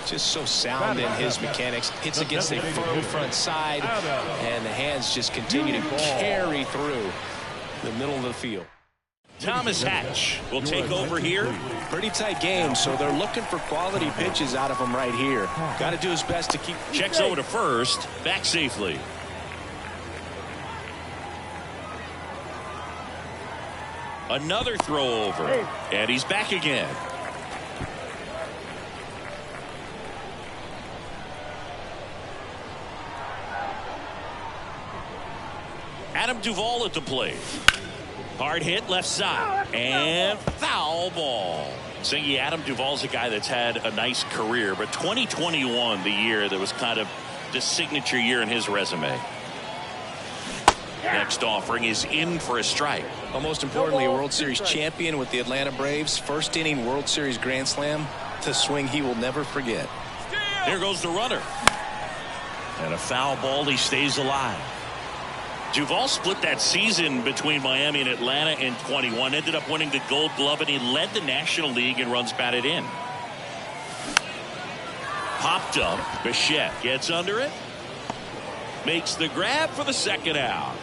Just so sound in his mechanics. Hits against a firm front side, and the hands just continue to carry through the middle of the field. Thomas Hatch will take over here. Pretty tight game, so they're looking for quality pitches out of him right here. Got to do his best to keep. Checks over to first, back safely. Another throw over, and he's back again. Adam Duvall at the plate. Hard hit left side, and foul ball. So yeah, Adam Duvall's a guy that's had a nice career, but 2021, the year that was kind of the signature year in his resume. Next offering is in for a strike. Well, most importantly, a World Series champion with the Atlanta Braves. First inning World Series Grand Slam. The swing he will never forget. There goes the runner. And a foul ball. He stays alive. Duvall split that season between Miami and Atlanta in 21. Ended up winning the Gold Glove, and he led the National League in runs batted in. Popped up. Bichette gets under it. Makes the grab for the second out.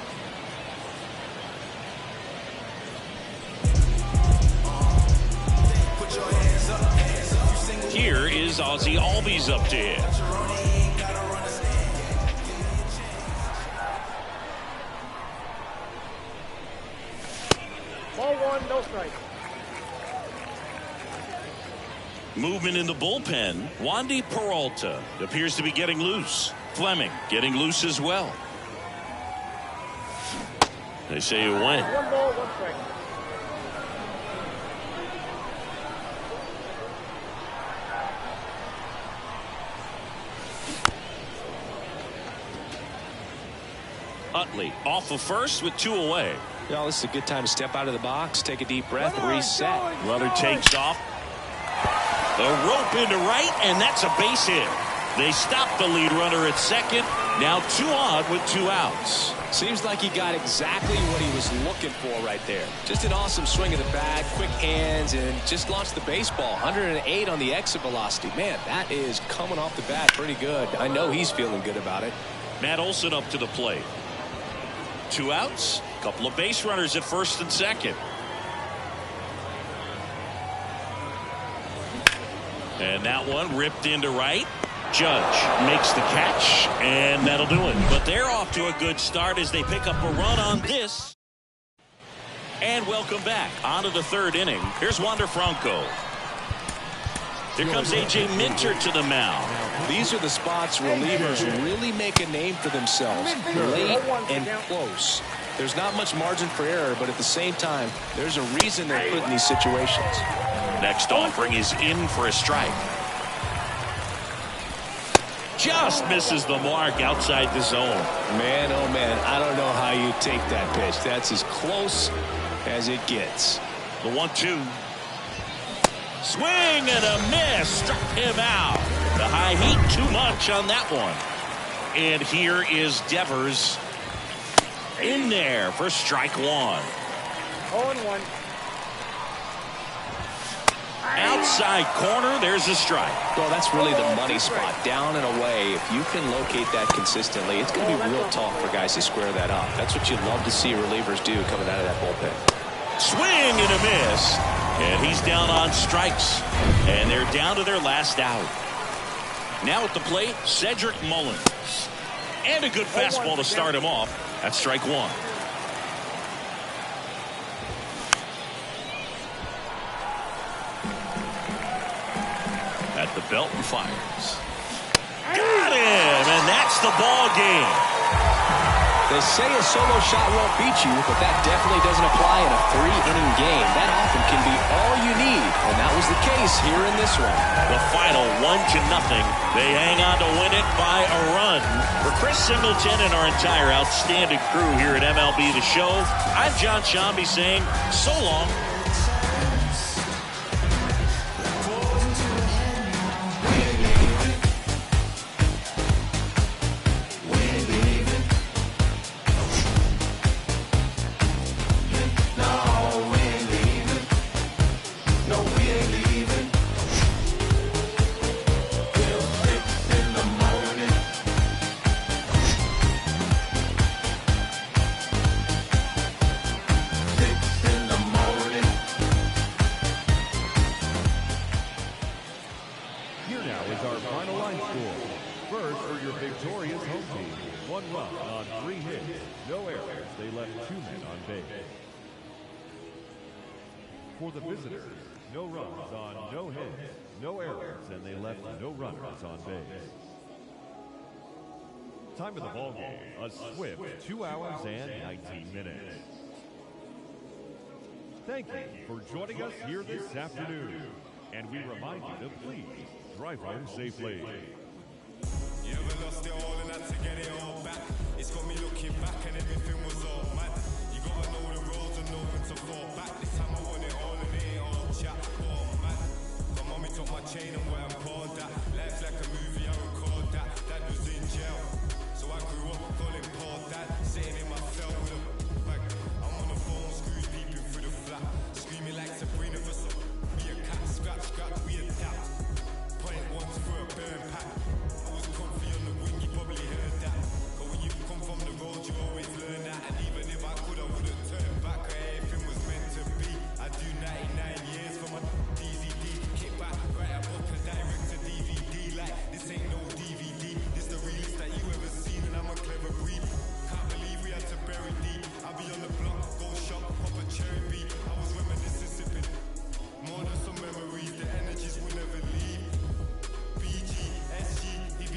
Here is Ozzie Albies up to hit. Ball one, no strike. Movement in the bullpen. Wandy Peralta appears to be getting loose. Fleming getting loose as well. They say it went. 1 ball, 1 strike. Utley off of first with 2 away. Well, this is a good time to step out of the box, take a deep breath, reset. Runner takes off. The rope into right, and that's a base hit. They stop the lead runner at second. Now 2 on with 2 outs. Seems like he got exactly what he was looking for right there. Just an awesome swing of the bat, quick hands, and just launched the baseball. 108 on the exit velocity. Man, that is coming off the bat pretty good. I know he's feeling good about it. Matt Olson up to the plate. 2 outs. Couple of base runners at first and second. And that one ripped into right. Judge makes the catch, and that'll do it. But they're off to a good start as they pick up a run on this. And welcome back. On to the 3rd inning. Here's Wander Franco. Here comes A.J. Minter to the mound. These are the spots relievers really make a name for themselves. Late and close. There's not much margin for error, but at the same time, there's a reason they're put in these situations. Next offering is in for a strike. Just misses the mark outside the zone. Man, oh man, I don't know how you take that pitch. That's as close as it gets. The 1-2. Swing and a miss. Struck him out. The high heat too much on that one. And here is Devers in there for strike one. 0-1. Outside corner, there's a strike. Well, that's really the money spot, down and away. If you can locate that consistently, it's going to be real tough for guys to square that up. That's what you'd love to see relievers do coming out of that bullpen. Swing and a miss. And he's down on strikes. And they're down to their last out. Now at the plate, Cedric Mullins. And a good fastball to start him off. That's strike one. At the belt and fires. Got him! And that's the ball game. They say a solo shot won't beat you, but that definitely doesn't apply in a 3-inning game. That often can be all you need, and that was the case here in this one. The final 1-0. They hang on to win it by a run. For Chris Singleton and our entire outstanding crew here at MLB The Show, I'm John Shambi saying so long. For the visitors, no runs on no hits, no errors, and they left no runners on base. Time of the ball game, a swift 2 hours and 19 minutes. Thank you for joining us here this afternoon, and we remind you to please drive home safely. You ever lost it all and had to get it all back? It's got me looking back and everything was all mad. You gotta know the roads and know when to fall back. This time I want it all and it ain't all chat. Oh man, my mommy took my chain and where I'm called that. Life's like a movie, I record that. Dad was in jail, so I grew up calling Paul Dad. Sitting in my cell with a bag. I'm on the phone, screws beeping through the flat. Screaming like Sabrina for some. Be a cat, scratch, we adapt. Point once for a burn pack. I was comfy on the wing, you probably heard that. But when you come from the road, you always learn that. And even if I could, I wouldn't turn back. Everything was meant to be. I do 99 years for my DZD. Kick back, write a book, a direct to DVD. Like, this ain't no DVD. This the realest that you ever seen, and I'm a clever breed. Can't believe we had to bury D. I'll be on the block, go shop, pop a cherry beat. I was reminiscing, sipping. More than some memories, the energies will never leave. BG, SG, EB.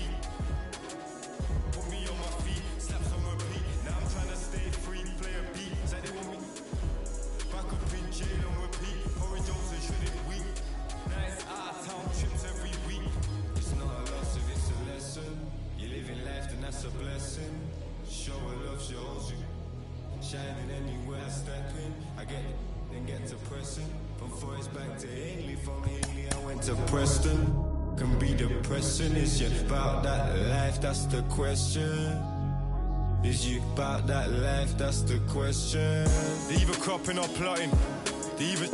Put me on my feet, slaps on repeat. Now I'm trying to stay free, play a beat. Say they want me back up in jail on repeat. Corey Johnson shouldn't weep. Nice town trips every week. It's not a loss if it's a lesson. You live in life, then that's a blessing. Show a love shows you. Shining anywhere I step in. I get it, then get to pressing. From Forest back to Haley, from Haley I went to Preston. Can be depressing, is you about that life, that's the question. Is you about that life, that's the question. They either cropping or plotting, they either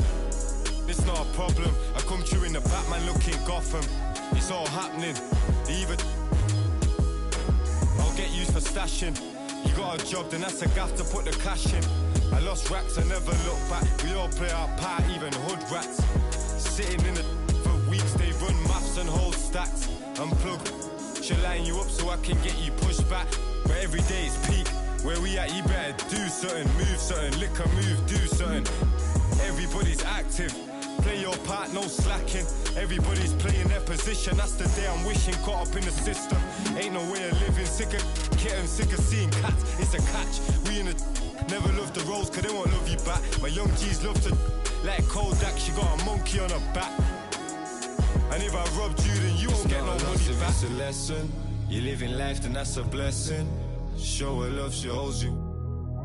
it's not a problem. I come through in the Batman looking Gotham. It's all happening, they either I'll get used for stashing. You got a job, then that's a gaff to put the cash in. I lost racks, I never look back. We all play our part, even hood rats. Sitting in the for weeks, they run maths and hold stacks. Unplug, she'll line you up so I can get you pushed back. But every day is peak. Where we at, you better do something, move something, lick a move, do something. Everybody's active. Play your part, no slacking. Everybody's playing their position. That's the day I'm wishing, caught up in the system. Ain't no way of living, sick of kitten, sick of seeing cats. It's a catch. We in the never love the roles, cause they won't love you back. My young G's love to like Kodak, she got a monkey on her back. And if I robbed you, then you won't get no money back. It's a lesson. You live in life, then that's a blessing. Show her love, she holds you.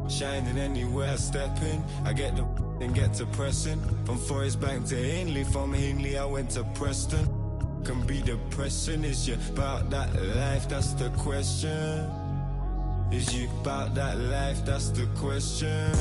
Shining anywhere I step in. I get the then get to pressing. From Forest Bank to Hindley, from Hindley I went to Preston. Can be depressing, is you about that life, that's the question. Is you about that life, that's the question.